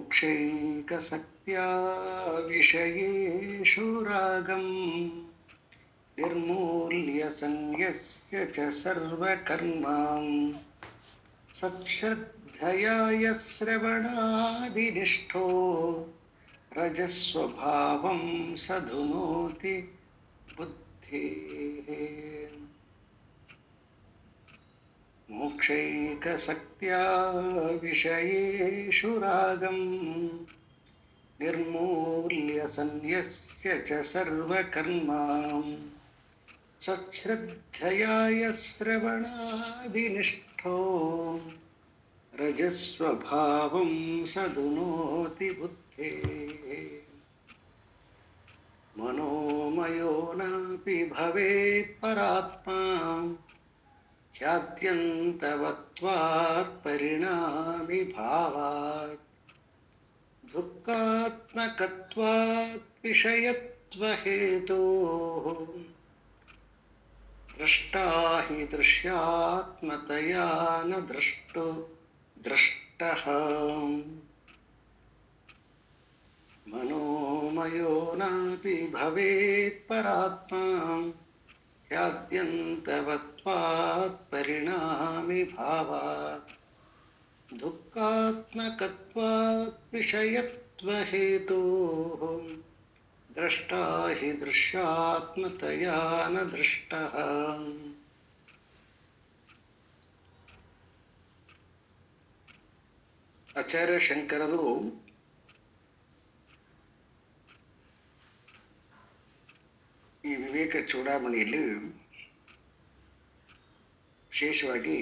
मोक्षैकसक्त्या विषयेषु रागम् निर्मूल्य संयस्य च सर्वकर्मान् सच्छ्रद्धया यः श्रवणादिनिष्ठो रजस्वभावं सधुनोति बुद्धेः। मोक्षैकसक्त्या विषयेषु रागम् निर्मूल्य संयस्य च सर्वकर्मान् सच्छ्रद्धया यः श्रवणादिनिष्ठो रजस्वभावं सधुनोति बुद्धेः। मनोमयो नापि भवेत् परात्मा ह्याद्यन्तवत्वात् परिणामि भावात् दुःखात्मकत्वात् विषयत्वहेतोः द्रष्टा हि दृश्यात्मतया न द्रष्टः। मनोमयो नापि भवेत् परात्मा ह्याद्यन्तवत्वात् परिणामि भावात् दुःखात्मकत्वात् विषयत्वहेतोः द्रष्टा हि दृश्यात्मतया न दृष्टः। ಆಚಾರ್ಯ ಶಂಕರರು ಈ ವಿವೇಕ ಚೂಡಾಮಣಿಯಲ್ಲಿ ವಿಶೇಷವಾಗಿ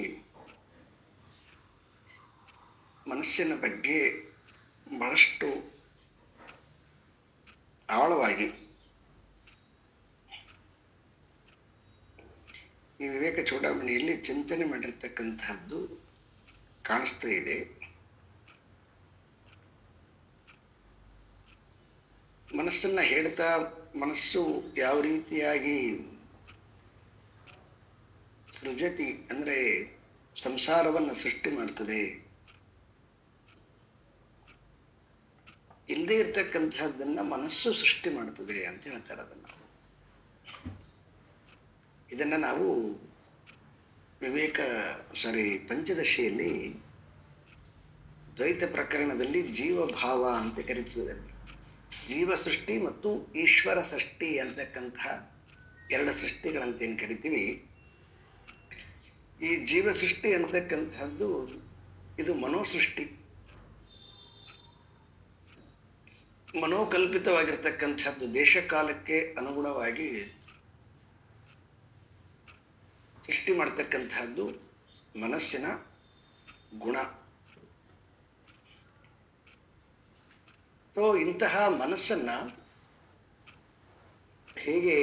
ಮನಸ್ಸಿನ ಬಗ್ಗೆ ಬಹಳಷ್ಟು ಆಳವಾಗಿ ಈ ವಿವೇಕ ಚೂಡಾಮಣಿಯಲ್ಲಿ ಚಿಂತನೆ ಮಾಡಿರ್ತಕ್ಕಂತಹದ್ದು ಕಾಣಿಸ್ತಾ ಇದೆ. ಮನಸ್ಸನ್ನ ಹೇಳ್ತಾ ಮನಸ್ಸು ಯಾವ ರೀತಿಯಾಗಿ ಸೃಜತಿ ಅಂದ್ರೆ ಸಂಸಾರವನ್ನ ಸೃಷ್ಟಿ ಮಾಡ್ತದೆ, ಇಲ್ಲದೆ ಇರ್ತಕ್ಕಂಥದ್ದನ್ನ ಮನಸ್ಸು ಸೃಷ್ಟಿ ಮಾಡ್ತದೆ ಅಂತ ಹೇಳ್ತಾರೆ. ಇದನ್ನ ನಾವು ಪಂಚದಶಿಯಲ್ಲಿ ದ್ವೈತ ಪ್ರಕರಣದಲ್ಲಿ ಜೀವಭಾವ ಅಂತ ಕರಿತೀವಿ. ಜೀವ ಸೃಷ್ಟಿ ಮತ್ತು ಈಶ್ವರ ಸೃಷ್ಟಿ ಅಂತಕ್ಕಂಥ ಎರಡು ಸೃಷ್ಟಿಗಳಂತ ಏನ್ ಕರಿತೀವಿ. ಈ ಜೀವ ಸೃಷ್ಟಿ ಅಂತಕ್ಕಂಥದ್ದು ಇದು ಮನೋಸೃಷ್ಟಿ, ಮನೋಕಲ್ಪಿತವಾಗಿರ್ತಕ್ಕಂಥದ್ದು, ದೇಶಕಾಲಕ್ಕೆ ಅನುಗುಣವಾಗಿ ಸೃಷ್ಟಿ ಮಾಡ್ತಕ್ಕಂಥದ್ದು ಮನಸ್ಸಿನ ಗುಣ. ಸೊ ಇಂತಹ ಮನಸ್ಸನ್ನ ಹೇಗೆ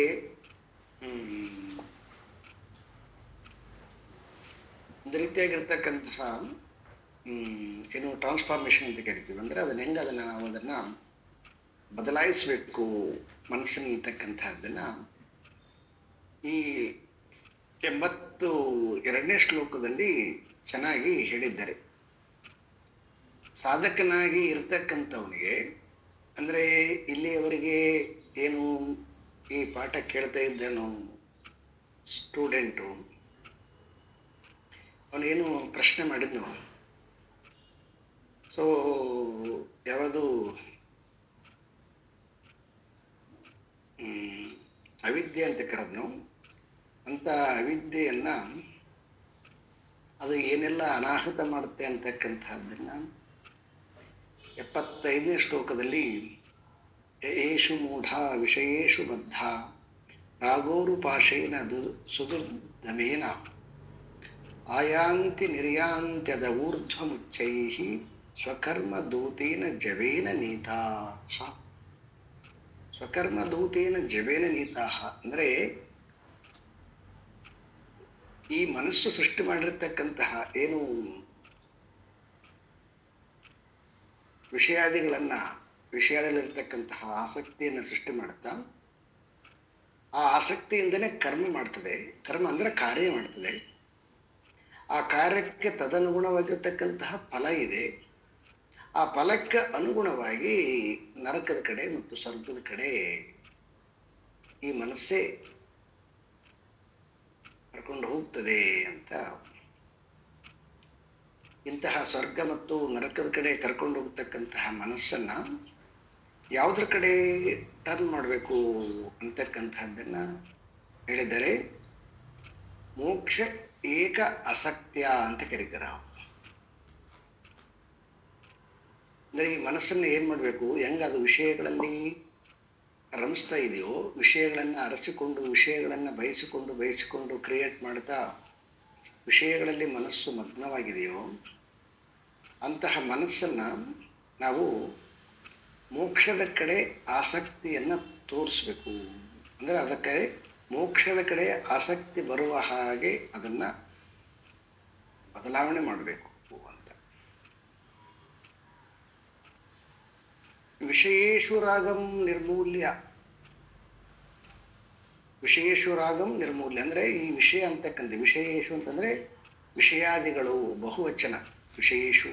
ಒಂದು ರೀತಿಯಾಗಿರ್ತಕ್ಕಂತಹ ಏನು ಟ್ರಾನ್ಸ್ಫಾರ್ಮೇಶನ್ ಅಂತ ಕರಿತೀವಿ, ಅಂದ್ರೆ ನಾವು ಅದನ್ನ ಬದಲಾಯಿಸಬೇಕು ಮನಸ್ಸಿನತಕ್ಕಂಥದ್ದನ್ನ ಈ 82ನೇ ಶ್ಲೋಕದಲ್ಲಿ ಚೆನ್ನಾಗಿ ಹೇಳಿದ್ದಾರೆ. ಸಾಧಕನಾಗಿ ಇರ್ತಕ್ಕಂಥವನಿಗೆ ಅಂದ್ರೆ ಇಲ್ಲಿಯವರೆಗೆ ಏನು ಈ ಪಾಠ ಕೇಳ್ತಾ ಇದ್ದನು ಸ್ಟೂಡೆಂಟು, ಅವನೇನು ಪ್ರಶ್ನೆ ಮಾಡಿದ್ನು, ಸೊ ಯಾವುದು ಅವಿದ್ಯೆ ಅಂತ ಕರೆದ್ನು. ಅಂತ ಅವಿದ್ಯೆಯನ್ನ ಅದು ಏನೆಲ್ಲ ಅನಾಹುತ ಮಾಡುತ್ತೆ ಅಂತಕ್ಕಂಥದ್ದನ್ನ 75ನೇ ಶ್ಲೋಕದಲ್ಲಿ ಏಷು ಮೂಢ ವಿಷಯೇಷು ಬದ್ಧ ರಾಗೋರುಪಾಶೇನ ಸುದುರ್ಧಮೇನ ಆಯಾಂತಿ ನಿರ್ಯಾಂತ್ಯದ ಊರ್ಧ್ವಮುಚ್ಚೈಃ ಸ್ವಕರ್ಮ ದೂತೇನ ಜವೇನ ನೀತಾಃ. ಸ್ವಕರ್ಮ ದೂತೇನ ಜವೇನ ನೀತಾಃ ಅಂದ್ರೆ ಈ ಮನಸ್ಸು ಸೃಷ್ಟಿ ಮಾಡಿರ್ತಕ್ಕಂತಹ ಏನು ವಿಷಯದಲ್ಲಿರ್ತಕ್ಕಂತಹ ಆಸಕ್ತಿಯನ್ನು ಸೃಷ್ಟಿ ಮಾಡುತ್ತಾ ಆ ಆಸಕ್ತಿಯಿಂದನೇ ಕರ್ಮ ಮಾಡ್ತದೆ. ಕರ್ಮ ಅಂದ್ರೆ ಕಾರ್ಯ ಮಾಡ್ತದೆ. ಆ ಕಾರ್ಯಕ್ಕೆ ತದನುಗುಣವಾಗಿರ್ತಕ್ಕಂತಹ ಫಲ ಇದೆ. ಆ ಫಲಕ್ಕೆ ಅನುಗುಣವಾಗಿ ನರಕದ ಕಡೆ ಮತ್ತು ಸ್ವರ್ಗದ ಕಡೆ ಈ ಮನಸ್ಸೇ ಕರ್ಕೊಂಡು ಹೋಗ್ತದೆ ಅಂತ. ಇಂತಹ ಸ್ವರ್ಗ ಮತ್ತು ನರಕದ ಕಡೆ ಕರ್ಕೊಂಡು ಹೋಗ್ತಕ್ಕಂತಹ ಮನಸ್ಸನ್ನ ಯಾವುದ್ರ ಕಡೆ ಟರ್ನ್ ಮಾಡಬೇಕು ಅಂತಕ್ಕಂಥದ್ದನ್ನ ಹೇಳಿದರೆ ಮೋಕ್ಷ ಏಕ ಅಸಕ್ತ್ಯ ಅಂತ ಕರೀತಾರ. ಅಂದ್ರೆ ಈ ಮನಸ್ಸನ್ನ ಏನ್ ಮಾಡ್ಬೇಕು, ಹೆಂಗ ಅದು ವಿಷಯಗಳಲ್ಲಿ ರಮಿಸ್ತಾ ಇದೆಯೋ, ವಿಷಯಗಳನ್ನ ಅರಸಿಕೊಂಡು ವಿಷಯಗಳನ್ನ ಬಯಸಿಕೊಂಡು ಕ್ರಿಯೇಟ್ ಮಾಡ್ತಾ ವಿಷಯಗಳಲ್ಲಿ ಮನಸ್ಸು ಮಗ್ನವಾಗಿದೆಯೋ ಅಂತಹ ಮನಸ್ಸನ್ನ ನಾವು ಮೋಕ್ಷದ ಕಡೆ ಆಸಕ್ತಿಯನ್ನ ತೋರಿಸ್ಬೇಕು. ಅಂದ್ರೆ ಅದಕ್ಕೆ ಮೋಕ್ಷದ ಕಡೆ ಆಸಕ್ತಿ ಬರುವ ಹಾಗೆ ಅದನ್ನ ಬದಲಾವಣೆ ಮಾಡಬೇಕು ಅಂತ. ವಿಷಯೇಷು ರಾಗಂ ನಿರ್ಮೂಲ್ಯ, ವಿಷಯೇಷು ರಾಗಂ ನಿರ್ಮೂಲ್ಯ ಅಂದ್ರೆ ಈ ವಿಷಯ ಅಂತಕ್ಕಂಥ, ವಿಷಯೇಷು ಅಂತಂದ್ರೆ ವಿಷಯಾದಿಗಳು ಬಹುವಚನ, ವಿಷಯೇಷು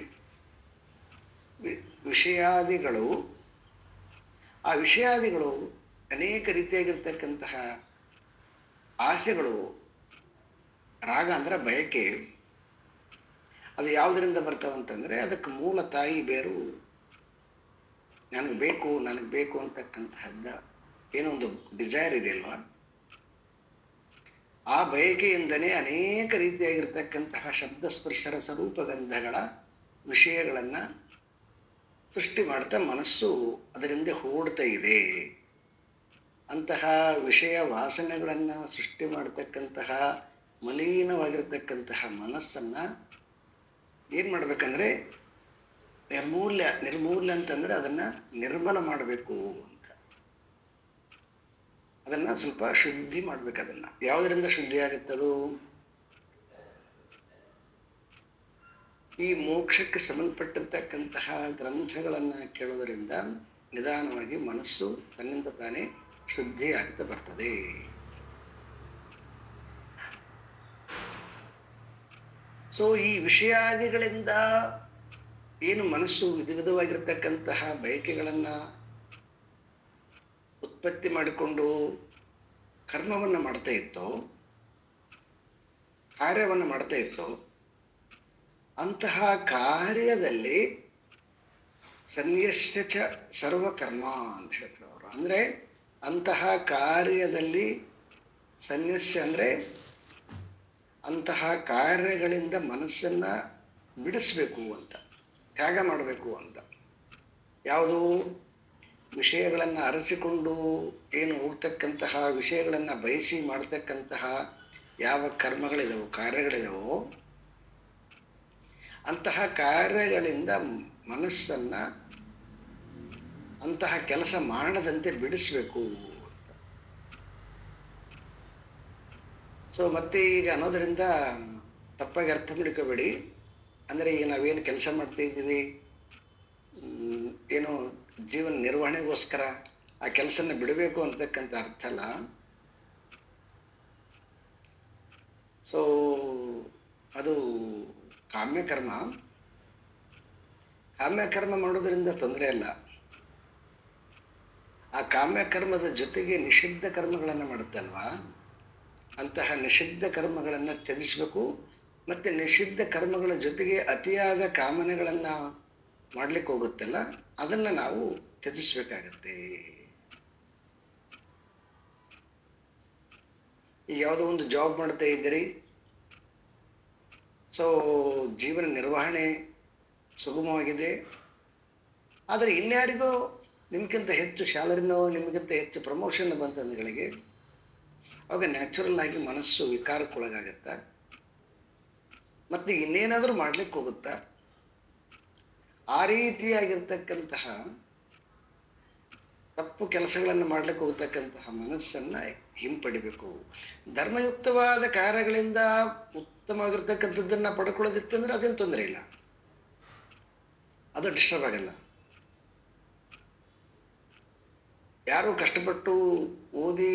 ವಿಷಯಾದಿಗಳು. ಆ ವಿಷಯಾದಿಗಳು ಅನೇಕ ರೀತಿಯಾಗಿರ್ತಕ್ಕಂತಹ ಆಸೆಗಳು. ರಾಗ ಅಂದ್ರೆ ಬಯಕೆ. ಅದು ಯಾವುದರಿಂದ ಬರ್ತಾವಂತಂದ್ರೆ ಅದಕ್ಕೆ ಮೂಲ ತಾಯಿ ಬೇರು ನನಗೆ ಬೇಕು ಅಂತಕ್ಕಂತಹದ್ದ ಏನೋ ಒಂದು ಡಿಸೈರ್ ಇದೆ ಅಲ್ವಾ, ಆ ಬಯಕೆಯಿಂದನೇ ಅನೇಕ ರೀತಿಯಾಗಿರ್ತಕ್ಕಂತಹ ಶಬ್ದ ಸ್ಪರ್ಶ ರಸರೂಪ ಗಂಧಗಳ ವಿಷಯಗಳನ್ನ ಸೃಷ್ಟಿ ಮಾಡ್ತಾ ಮನಸ್ಸು ಅದರಿಂದ ಓಡ್ತಾ ಇದೆ. ಅಂತಹ ವಿಷಯ ವಾಸನೆಗಳನ್ನ ಸೃಷ್ಟಿ ಮಾಡತಕ್ಕಂತಹ ಮಲೀನವಾಗಿರ್ತಕ್ಕಂತಹ ಮನಸ್ಸನ್ನ ಏನ್ ಮಾಡ್ಬೇಕಂದ್ರೆ ನಿರ್ಮೂಲ್ಯ ಅಂತಂದ್ರೆ ಅದನ್ನ ನಿರ್ಮಲ ಮಾಡಬೇಕು ಅಂತ. ಅದನ್ನ ಸ್ವಲ್ಪ ಶುದ್ಧಿ ಮಾಡ್ಬೇಕು. ಅದನ್ನ ಯಾವುದರಿಂದ ಶುದ್ಧಿ ಆಗುತ್ತದು? ಈ ಮೋಕ್ಷಕ್ಕೆ ಸಂಬಂಧಪಟ್ಟಿರ್ತಕ್ಕಂತಹ ಗ್ರಂಥಗಳನ್ನ ಕೇಳೋದರಿಂದ ನಿಧಾನವಾಗಿ ಮನಸ್ಸು ತನ್ನಿಂದ ತಾನೇ ಶುದ್ಧಿ ಆಗ್ತಾ ಬರ್ತದೆ. ಸೊ ಈ ವಿಷಯಾದಿಗಳಿಂದ ಏನು ಮನಸ್ಸು ವಿಧವಾಗಿರ್ತಕ್ಕಂತಹ ಬಯಕೆಗಳನ್ನ ಉತ್ಪತ್ತಿ ಮಾಡಿಕೊಂಡು ಕರ್ಮವನ್ನ ಮಾಡ್ತಾ ಇತ್ತೋ, ಕಾರ್ಯವನ್ನ ಮಾಡ್ತಾ ಇತ್ತೋ, ಅಂತಹ ಕಾರ್ಯದಲ್ಲಿ ಸನ್ಯಸ್ಯ ಚ ಸರ್ವಕರ್ಮ ಅಂತ ಹೇಳ್ತಾರೆ ಅವರು. ಅಂದ್ರೆ ಅಂತಹ ಕಾರ್ಯದಲ್ಲಿ ಸನ್ಯಸ್ಯ ಅಂದ್ರೆ ಅಂತಹ ಕಾರ್ಯಗಳಿಂದ ಮನಸ್ಸನ್ನ ಬಿಡಿಸ್ಬೇಕು ಅಂತ, ತ್ಯಾಗ ಮಾಡಬೇಕು ಅಂತ. ಯಾವುದು ವಿಷಯಗಳನ್ನ ಅರಸಿಕೊಂಡು ಏನು ಹೋಗ್ತಕ್ಕಂತಹ ವಿಷಯಗಳನ್ನ ಬಯಸಿ ಮಾಡ್ತಕ್ಕಂತಹ ಯಾವ ಕರ್ಮಗಳಿದಾವೋ, ಕಾರ್ಯಗಳಿದಾವೋ, ಅಂತಹ ಕಾರ್ಯಗಳಿಂದ ಮನಸ್ಸನ್ನ ಅಂತಹ ಕೆಲಸ ಮಾಡದಂತೆ ಬಿಡಿಸ್ಬೇಕು ಅಂತ. ಸೊ ಮತ್ತೆ ಈಗ ಅನ್ನೋದರಿಂದ ತಪ್ಪಾಗಿ ಅರ್ಥ ಮಾಡ್ಕೋಬೇಡಿ. ಅಂದ್ರೆ ಈಗ ನಾವೇನು ಕೆಲಸ ಮಾಡ್ತಾ ಇದ್ದೀವಿ, ಏನೋ ಜೀವನ ನಿರ್ವಹಣೆಗೋಸ್ಕರ ಆ ಕೆಲಸನ ಬಿಡಬೇಕು ಅಂತಕ್ಕಂಥ ಅರ್ಥ ಅಲ್ಲ. ಸೊ ಅದು ಕಾಮ್ಯಕರ್ಮ. ಕಾಮ್ಯಕರ್ಮ ಮಾಡೋದ್ರಿಂದ ತೊಂದರೆ ಅಲ್ಲ. ಆ ಕಾಮ್ಯಕರ್ಮದ ಜೊತೆಗೆ ನಿಷಿದ್ಧ ಕರ್ಮಗಳನ್ನ ಮಾಡುತ್ತಲ್ವಾ, ಅಂತಹ ನಿಷಿದ್ಧ ಕರ್ಮಗಳನ್ನ ತ್ಯಜಿಸ್ಬೇಕು. ಮತ್ತೆ ನಿಷಿದ್ಧ ಕರ್ಮಗಳ ಜೊತೆಗೆ ಅತಿಯಾದ ಕಾಮನೆಗಳನ್ನ ಮಾಡ್ಲಿಕ್ಕೆ ಹೋಗುತ್ತಲ್ಲ, ಅದನ್ನ ನಾವು ತ್ಯಜಿಸ್ಬೇಕಾಗತ್ತೆ. ಈಗ ಯಾವುದೋ ಒಂದು ಜಾಬ್ ಮಾಡ್ತಾ ಇದ್ದೀರಿ, ಸೊ ಜೀವನ ನಿರ್ವಹಣೆ ಸುಗಮವಾಗಿದೆ. ಆದರೆ ಇನ್ಯಾರಿಗೋ ನಿಮ್ಗಿಂತ ಹೆಚ್ಚು ಸ್ಯಾಲರಿನೋ ನಿಮ್ಗಿಂತ ಹೆಚ್ಚು ಪ್ರಮೋಷನ್ ಬಂತಂದ್ಗಳಿಗೆ ಅವಾಗ ನ್ಯಾಚುರಲ್ ಆಗಿ ಮನಸ್ಸು ವಿಕಾರಕ್ಕೊಳಗಾಗತ್ತ. ಮತ್ತೆ ಇನ್ನೇನಾದ್ರೂ ಮಾಡ್ಲಿಕ್ಕೆ ಹೋಗುತ್ತಾ. ಆ ರೀತಿಯಾಗಿರ್ತಕ್ಕಂತಹ ತಪ್ಪು ಕೆಲಸಗಳನ್ನು ಮಾಡ್ಲಿಕ್ಕೆ ಹೋಗ್ತಕ್ಕಂತಹ ಮನಸ್ಸನ್ನ ಹಿಂಪಡಿಬೇಕು. ಧರ್ಮಯುಕ್ತವಾದ ಕಾರ್ಯಗಳಿಂದ ಉತ್ತಮವಾಗಿರ್ತಕ್ಕಂಥದ್ದನ್ನ ಪಡ್ಕೊಳ್ಳೋದಿತ್ತಂದ್ರೆ ಅದೇನು ತೊಂದರೆ ಇಲ್ಲ, ಅದು ಡಿಸ್ಟರ್ಬ್ ಆಗಲ್ಲ. ಯಾರು ಕಷ್ಟಪಟ್ಟು ಓದಿ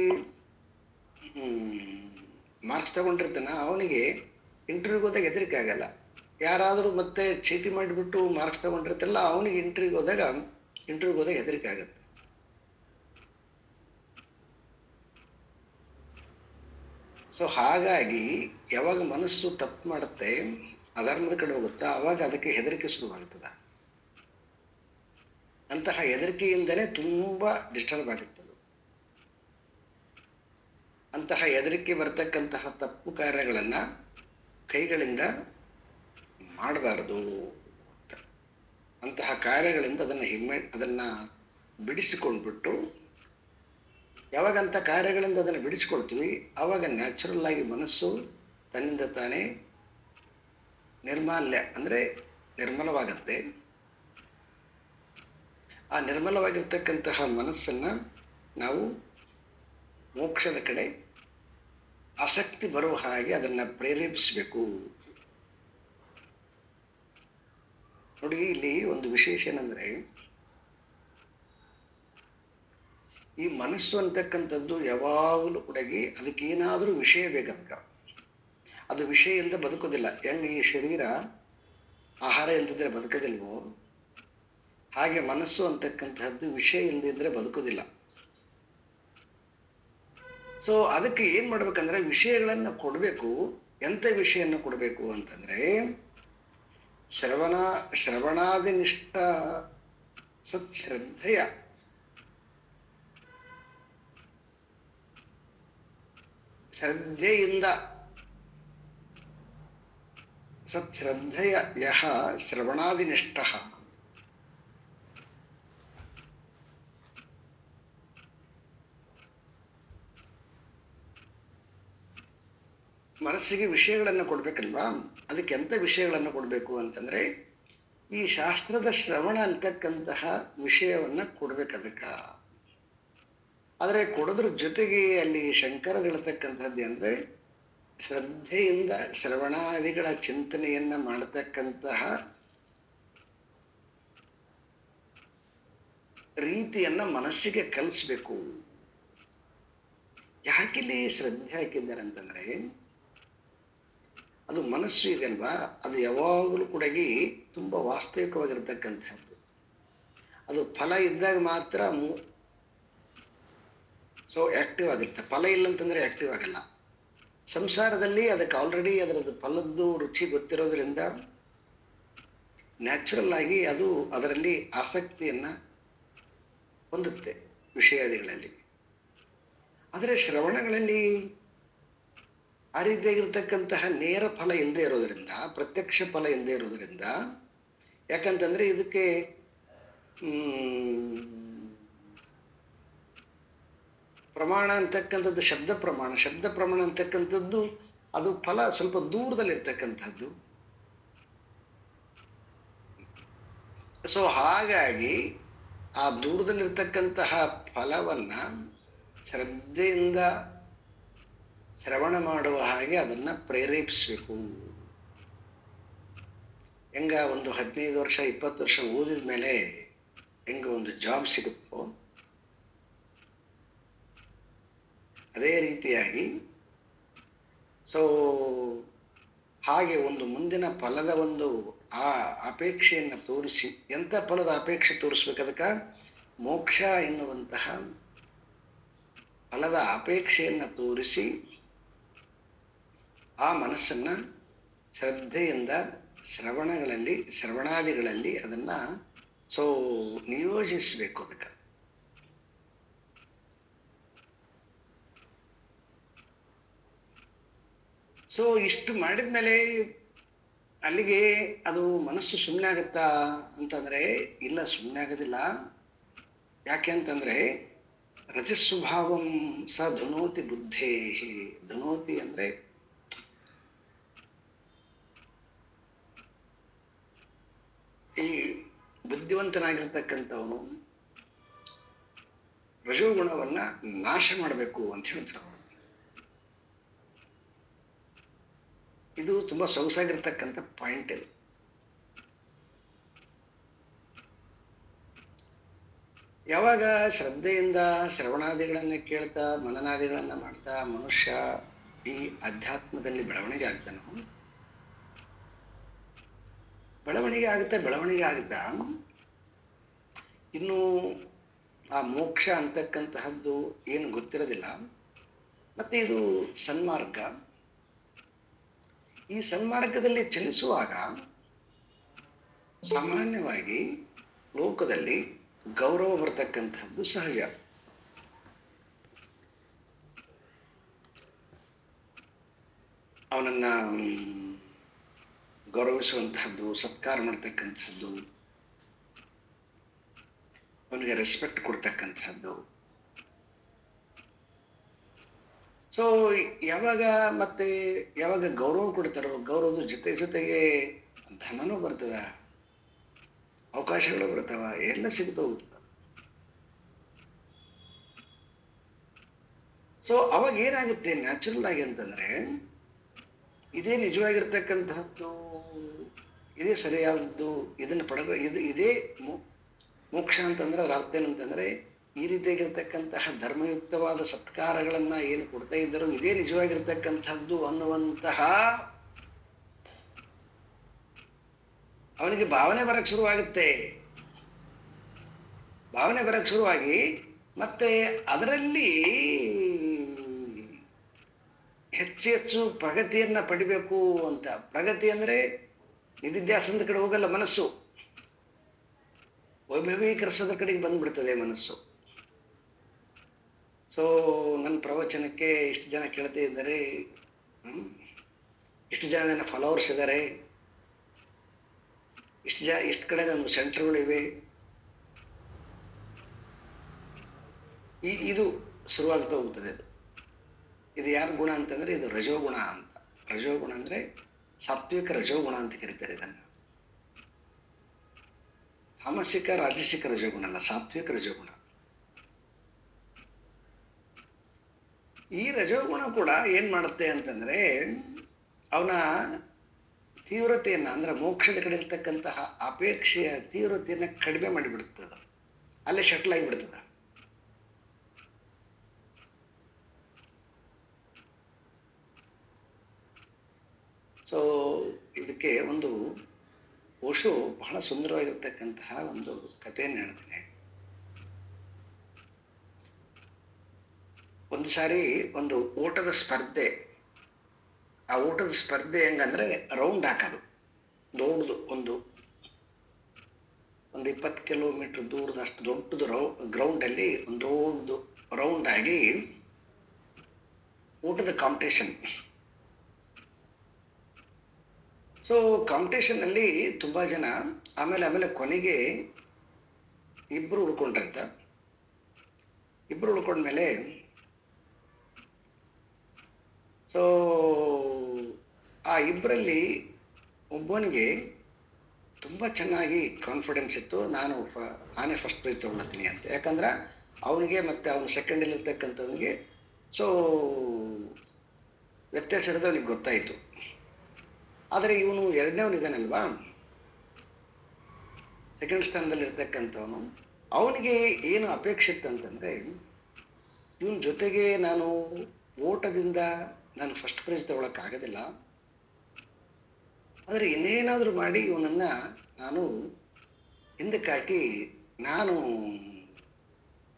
ಮಾರ್ಕ್ಸ್ ತಗೊಂಡಿರ್ತಾನ ಅವನಿಗೆ ಇಂಟರ್ವ್ಯೂಗೆ ಹೋದಾಗ ಹೆದರಿಕೆ ಆಗಲ್ಲ. ಯಾರಾದರೂ ಮತ್ತೆ ಚೀಟಿ ಮಾಡಿಬಿಟ್ಟು ಮಾರ್ಕ್ಸ್ ತಗೊಂಡಿರ್ತಿಲ್ಲ, ಅವನಿಗೆ ಇಂಟರ್ವ್ಯೂಗೆ ಹೋದಾಗ ಹೆದರಿಕೆ ಆಗುತ್ತೆ. ಸೊ ಹಾಗಾಗಿ ಯಾವಾಗ ಮನಸ್ಸು ತಪ್ಪು ಮಾಡುತ್ತೆ, ಅಧರ್ಮದ ಕಡೆ ಹೋಗುತ್ತಾ, ಅವಾಗ ಅದಕ್ಕೆ ಹೆದರಿಕೆ ಶುರುವಾಗುತ್ತದೆ. ಅಂತಹ ಹೆದರಿಕೆಯಿಂದಲೇ ತುಂಬಾ ಡಿಸ್ಟರ್ಬ್ ಆಗುತ್ತದೆ. ಅಂತಹ ಹೆದರಿಕೆ ಬರ್ತಕ್ಕಂತಹ ತಪ್ಪು ಕಾರ್ಯಗಳನ್ನ ಕೈಗಳಿಂದ ಮಾಡಬಾರದು. ಅಂತಹ ಕಾರ್ಯಗಳಿಂದ ಅದನ್ನ ಬಿಡಿಸಿಕೊಂಡ್ಬಿಟ್ಟು, ಯಾವಾಗ ಅಂತ ಕಾರ್ಯಗಳಿಂದ ಅದನ್ನು ಬಿಡಿಸ್ಕೊಳ್ತೀವಿ, ಆವಾಗ ನ್ಯಾಚುರಲ್ ಆಗಿ ಮನಸ್ಸು ತನ್ನಿಂದ ತಾನೇ ನಿರ್ಮಲವಾಗತ್ತೆ. ಆ ನಿರ್ಮಲವಾಗಿರ್ತಕ್ಕಂತಹ ಮನಸ್ಸನ್ನ ನಾವು ಮೋಕ್ಷದ ಕಡೆ ಆಸಕ್ತಿ ಬರುವ ಹಾಗೆ ಅದನ್ನ ಪ್ರೇರೇಪಿಸಬೇಕು. ನೋಡಿ, ಇಲ್ಲಿ ಒಂದು ವಿಶೇಷ ಏನಂದ್ರೆ, ಈ ಮನಸ್ಸು ಅಂತಕ್ಕಂಥದ್ದು ಯಾವಾಗಲೂ ಕೂಡ ಅದಕ್ಕೆ ಏನಾದರೂ ವಿಷಯ ಬೇಕದಕ್ಕೆ. ಅದು ವಿಷಯ ಇಲ್ಲದೆ ಬದುಕೋದಿಲ್ಲ. ಹೆಂಗೆ ಈ ಶರೀರ ಆಹಾರ ಇಲ್ದಿದ್ರೆ ಬದುಕೋದಿಲ್ವೋ, ಹಾಗೆ ಮನಸ್ಸು ಅಂತಕ್ಕಂಥದ್ದು ವಿಷಯ ಇಲ್ಲದಿದ್ರೆ ಬದುಕೋದಿಲ್ಲ. ಸೊ ಅದಕ್ಕೆ ಏನ್ ಮಾಡ್ಬೇಕಂದ್ರೆ ವಿಷಯಗಳನ್ನ ಕೊಡ್ಬೇಕು. ಎಂತ ವಿಷಯವನ್ನು ಕೊಡ್ಬೇಕು ಅಂತಂದ್ರೆ, ಶ್ರವಣಾದಿನಿಷ್ಠ ಸತ್ಶ್ರದ್ಧೆಯ ಶ್ರದ್ಧೆಯಿಂದ ಸತ್ಶ್ರದ್ಧೆಯ ಯಹ ಶ್ರವಣಾದಿನಿಷ್ಠ, ಮನಸ್ಸಿಗೆ ವಿಷಯಗಳನ್ನು ಕೊಡ್ಬೇಕಲ್ವಾ. ಅದಕ್ಕೆ ಎಂತ ವಿಷಯಗಳನ್ನು ಕೊಡ್ಬೇಕು ಅಂತಂದ್ರೆ, ಈ ಶಾಸ್ತ್ರದ ಶ್ರವಣ ಅಂತಕ್ಕಂತಹ ವಿಷಯವನ್ನ ಕೊಡ್ಬೇಕು ಅದಕ್ಕ. ಆದರೆ ಕೊಡೋದ್ರ ಜೊತೆಗೆ ಅಲ್ಲಿ ಶಂಕರ ಹೇಳ್ತಕ್ಕಂಥದ್ದು ಅಂದ್ರೆ, ಶ್ರದ್ಧೆಯಿಂದ ಶ್ರವಣಾದಿಗಳ ಚಿಂತನೆಯನ್ನ ಮಾಡತಕ್ಕಂತಹ ರೀತಿಯನ್ನ ಮನಸ್ಸಿಗೆ ಕಲಿಸ್ಬೇಕು. ಯಾಕಿಲ್ಲಿ ಶ್ರದ್ಧೆ ಹಾಕಿದ್ದಾರೆ ಅಂತಂದ್ರೆ, ಅದು ಮನಸ್ಸು ಇದೆ ಅಲ್ವಾ, ಅದು ಯಾವಾಗಲೂ ಕೂಡ ತುಂಬಾ ವಾಸ್ತವಿಕವಾಗಿರ್ತಕ್ಕಂಥದ್ದು. ಅದು ಫಲ ಇದ್ದಾಗ ಮಾತ್ರ ಸೊ ಆಕ್ಟಿವ್ ಆಗಿರುತ್ತೆ. ಫಲ ಇಲ್ಲ ಅಂತಂದ್ರೆ ಆಕ್ಟಿವ್ ಆಗಲ್ಲ. ಸಂಸಾರದಲ್ಲಿ ಅದಕ್ಕೆ ಆಲ್ರೆಡಿ ಅದರದ್ದು ಫಲದ್ದು ರುಚಿ ಗೊತ್ತಿರೋದ್ರಿಂದ ನ್ಯಾಚುರಲ್ ಆಗಿ ಅದು ಅದರಲ್ಲಿ ಆಸಕ್ತಿಯನ್ನ ಹೊಂದುತ್ತೆ ವಿಷಯಾದಿಗಳಲ್ಲಿ. ಆದರೆ ಶ್ರವಣಗಳಲ್ಲಿ ಆ ರೀತಿಯಾಗಿರ್ತಕ್ಕಂತಹ ನೇರ ಫಲ ಇಲ್ಲದೆ ಇರೋದ್ರಿಂದ, ಪ್ರತ್ಯಕ್ಷ ಫಲ ಇಲ್ಲದೆ ಇರೋದ್ರಿಂದ, ಯಾಕಂತಂದ್ರೆ ಇದಕ್ಕೆ ಪ್ರಮಾಣ ಅಂತಕ್ಕಂಥದ್ದು ಶಬ್ದ ಪ್ರಮಾಣ ಅಂತಕ್ಕಂಥದ್ದು ಅದು ಫಲ ಸ್ವಲ್ಪ ದೂರದಲ್ಲಿರ್ತಕ್ಕಂಥದ್ದು. ಸೊ ಹಾಗಾಗಿ ಆ ದೂರದಲ್ಲಿರ್ತಕ್ಕಂತಹ ಫಲವನ್ನ ಶ್ರದ್ಧೆಯಿಂದ ಶ್ರವಣ ಮಾಡುವ ಹಾಗೆ ಅದನ್ನ ಪ್ರೇರೇಪಿಸ್ಬೇಕು. ಹೆಂಗ ಒಂದು 15 ವರ್ಷ 20 ವರ್ಷ ಓದಿದ ಮೇಲೆ ಹೆಂಗ ಒಂದು ಜಾಬ್ ಸಿಗುತ್ತೋ, ಅದೇ ರೀತಿಯಾಗಿ ಸೊ ಹಾಗೆ ಒಂದು ಮುಂದಿನ ಫಲದ ಒಂದು ಆ ಅಪೇಕ್ಷೆಯನ್ನು ತೋರಿಸಿ, ಎಂಥ ಫಲದ ಅಪೇಕ್ಷೆ ತೋರಿಸ್ಬೇಕು ಅದಕ್ಕೆ, ಮೋಕ್ಷ ಎನ್ನುವಂತಹ ಫಲದ ಅಪೇಕ್ಷೆಯನ್ನು ತೋರಿಸಿ ಆ ಮನಸ್ಸನ್ನ ಶ್ರದ್ಧೆಯಿಂದ ಶ್ರವಣಾದಿಗಳಲ್ಲಿ ಅದನ್ನ ಸೊ ನಿಯೋಜಿಸಬೇಕು ಅದಕ್ಕೆ. ಸೊ ಇಷ್ಟು ಮಾಡಿದ್ಮೇಲೆ ಅಲ್ಲಿಗೆ ಅದು ಮನಸ್ಸು ಸುಮ್ಮನೆ ಆಗುತ್ತಾ ಅಂತಂದ್ರೆ ಇಲ್ಲ, ಸುಮ್ಮನೆ ಆಗೋದಿಲ್ಲ. ಯಾಕೆ ಅಂತಂದ್ರೆ ರಜಸ್ವಭಾವಂ ಸ ಧುನೋತಿ ಬುದ್ಧೇ. ಧುನೋತಿ ಅಂದ್ರೆ ಈ ಬುದ್ಧಿವಂತನಾಗಿರ್ತಕ್ಕಂಥವನು ರಜೋಗುಣವನ್ನ ನಾಶ ಮಾಡಬೇಕು ಅಂತ ಹೇಳ್ತಾರೆ. ಇದು ತುಂಬಾ ಸೊಗಸಾಗಿರ್ತಕ್ಕಂಥ ಪಾಯಿಂಟ್ ಇದು. ಯಾವಾಗ ಶ್ರದ್ಧೆಯಿಂದ ಶ್ರವಣಾದಿಗಳನ್ನ ಕೇಳ್ತಾ ಮನನಾದಿಗಳನ್ನ ಮಾಡ್ತಾ ಮನುಷ್ಯ ಈ ಅಧ್ಯಾತ್ಮದಲ್ಲಿ ಬೆಳವಣಿಗೆ ಆಗ್ತಾನೋ, ಬೆಳವಣಿಗೆ ಆಗುತ್ತಾ ಇನ್ನು ಆ ಮೋಕ್ಷ ಅಂತಕ್ಕಂತಹದ್ದು ಏನು ಗೊತ್ತಿರೋದಿಲ್ಲ. ಮತ್ತೆ ಇದು ಸನ್ಮಾರ್ಗ. ಈ ಸನ್ಮಾರ್ಗದಲ್ಲಿ ಚಲಿಸುವಾಗ ಸಾಮಾನ್ಯವಾಗಿ ಲೋಕದಲ್ಲಿ ಗೌರವ ಬರ್ತಕ್ಕಂತಹದ್ದು ಸಹಜ. ಅವನನ್ನ ಗೌರವಿಸುವಂತಹದ್ದು, ಸತ್ಕಾರ ಮಾಡ್ತಕ್ಕಂಥದ್ದು, ಅವನಿಗೆ ರೆಸ್ಪೆಕ್ಟ್ ಕೊಡ್ತಕ್ಕಂಥದ್ದು. ಸೊ ಯಾವಾಗ ಗೌರವ ಕೊಡ್ತಾರೋ, ಗೌರವದ ಜೊತೆಗೆ ಧನನೂ ಬರ್ತದ, ಅವಕಾಶಗಳು ಬರ್ತಾವ, ಎಲ್ಲ ಸಿಗ್ತಾ ಹೋಗ್ತದ. ಸೊ ಅವಾಗ ಏನಾಗುತ್ತೆ ನ್ಯಾಚುರಲ್ ಆಗಿ ಅಂತಂದ್ರೆ, ಇದೇ ನಿಜವಾಗಿರ್ತಕ್ಕಂತಹದ್ದು, ಇದೇ ಸರಿಯಾದದ್ದು, ಇದನ್ನ ಇದೇ ಮೋಕ್ಷ ಅಂತಂದ್ರೆ ಅದರ ಅರ್ಥ ಏನಂತಂದ್ರೆ, ಈ ರೀತಿಯಾಗಿರ್ತಕ್ಕಂತಹ ಧರ್ಮಯುಕ್ತವಾದ ಸತ್ಕಾರಗಳನ್ನ ಏನು ಕೊಡ್ತಾ ಇದ್ದರೂ ಇದೇ ನಿಜವಾಗಿರ್ತಕ್ಕಂಥದ್ದು ಅನ್ನುವಂತಹ ಅವನಿಗೆ ಭಾವನೆ ಬರಕ್ ಶುರುವಾಗಿ ಮತ್ತೆ ಅದರಲ್ಲಿ ಹೆಚ್ಚು ಪ್ರಗತಿಯನ್ನ ಪಡಿಬೇಕು ಅಂತ. ಪ್ರಗತಿ ಅಂದ್ರೆ ನಿಧಿಧ್ಯಾಸನದ ಕಡೆ ಹೋಗಲ್ಲ ಮನಸ್ಸು, ವೈಭವೀಕರಿಸೋದ್ರ ಕಡೆಗೆ ಬಂದ್ಬಿಡ್ತದೆ ಮನಸ್ಸು. ಸೊ ನನ್ನ ಪ್ರವಚನಕ್ಕೆ ಇಷ್ಟು ಜನ ಕೇಳ್ತಾ ಇದ್ದಾರೆ, ಇಷ್ಟು ಜನ ನನ್ನ ಫಾಲೋವರ್ಸ್ ಇದ್ದಾರೆ, ಇಷ್ಟು ಕಡೆ ನನ್ನ ಸೆಂಟರ್ಗಳಿವೆ, ಇದು ಶುರುವಾಗ್ತಾ ಹೋಗ್ತದೆ. ಇದು ಯಾರ ಗುಣ ಅಂತಂದ್ರೆ ಇದು ರಜೋಗುಣ ಅಂತ. ರಜೋಗುಣ ಅಂದ್ರೆ ಸಾತ್ವಿಕ ರಜೋಗುಣ ಅಂತ ಕರೀತಾರೆ ಇದನ್ನ. ತಾಮಸಿಕ ರಾಜಸಿಕ ರಜೋಗುಣ ಅಲ್ಲ, ಸಾತ್ವಿಕ ರಜೋಗುಣ. ಈ ರಜೋಗುಣ ಕೂಡ ಏನ್ ಮಾಡುತ್ತೆ ಅಂತಂದ್ರೆ ಅವನ ತೀವ್ರತೆಯನ್ನ, ಅಂದ್ರೆ ಮೋಕ್ಷದ ಕಡೆ ಇರ್ತಕ್ಕಂತಹ ಅಪೇಕ್ಷೆಯ ತೀವ್ರತೆಯನ್ನ ಕಡಿಮೆ ಮಾಡಿಬಿಡ್ತದ, ಅಲ್ಲೇ ಶಟ್ಲ್ ಆಗಿಬಿಡ್ತದ. ಸೊ ಇದಕ್ಕೆ ಒಂದು ಓಶೋ ಬಹಳ ಸುಂದರವಾಗಿರ್ತಕ್ಕಂತಹ ಒಂದು ಕಥೆಯನ್ನು ಹೇಳ್ತೀನಿ. ಒಂದು ಸಾರಿ ಒಂದು ಓಟದ ಸ್ಪರ್ಧೆ. ಆ ಓಟದ ಸ್ಪರ್ಧೆ ಹೆಂಗಂದ್ರೆ ರೌಂಡ್ ಹಾಕೋದು, ದೊಡ್ಡದು ಒಂದು 20 ಕಿಲೋಮೀಟರ್ ದೂರದಷ್ಟು ದೊಡ್ಡದು ಗ್ರೌಂಡ್ ಅಲ್ಲಿ ಒಂದು ದೊಡ್ಡದು ರೌಂಡ್ ಆಗಿ ಓಟದ ಕಾಂಪಿಟೇಷನ್. ಸೊ ಕಾಂಪಿಟೇಷನ್ ಅಲ್ಲಿ ತುಂಬಾ ಜನ, ಆಮೇಲೆ ಕೊನೆಗೆ ಇಬ್ರು ಉಳ್ಕೊಂಡ್ರಂತ. ಇಬ್ರು ಉಳ್ಕೊಂಡ್ಮೇಲೆ ಸೊ ಆ ಇಬ್ಬರಲ್ಲಿ ಒಬ್ಬನಿಗೆ ತುಂಬಾ ಚೆನ್ನಾಗಿ ಕಾನ್ಫಿಡೆನ್ಸ್ ಇತ್ತು, ನಾನೇ ಫಸ್ಟ್ ಪ್ರೈಸ್ ತಗೊಳ್ತೀನಿ ಅಂತ. ಯಾಕಂದ್ರೆ ಅವನಿಗೆ ಮತ್ತೆ ಅವನ ಸೆಕೆಂಡ್ ಇರ್ತಕ್ಕಂಥವನಿಗೆ ಸೊ ವ್ಯತ್ಯಾಸ ಇರೋದು ಅವನಿಗೆ ಗೊತ್ತಾಯಿತು. ಆದರೆ ಇವನು ಎರಡನೇವನಿದ್ದಾನಲ್ವಾ, ಸೆಕೆಂಡ್ ಸ್ಥಾನದಲ್ಲಿ ಇರ್ತಕ್ಕಂಥವನು, ಅವನಿಗೆ ಏನು ಅಪೇಕ್ಷೆ ಇತ್ತಂತಂದ್ರೆ, ಇವನ್ ಜೊತೆಗೆ ನಾನು ಓಟದಿಂದ ನಾನು ಫಸ್ಟ್ ಪ್ರೈಸ್ ತಗೊಳಕ್ ಆಗೋದಿಲ್ಲ, ಆದರೆ ಇನ್ನೇನಾದ್ರೂ ಮಾಡಿ ಇವನನ್ನ ನಾನು ಹಿಂದಕ್ಕೆ ಹಾಕಿ ನಾನು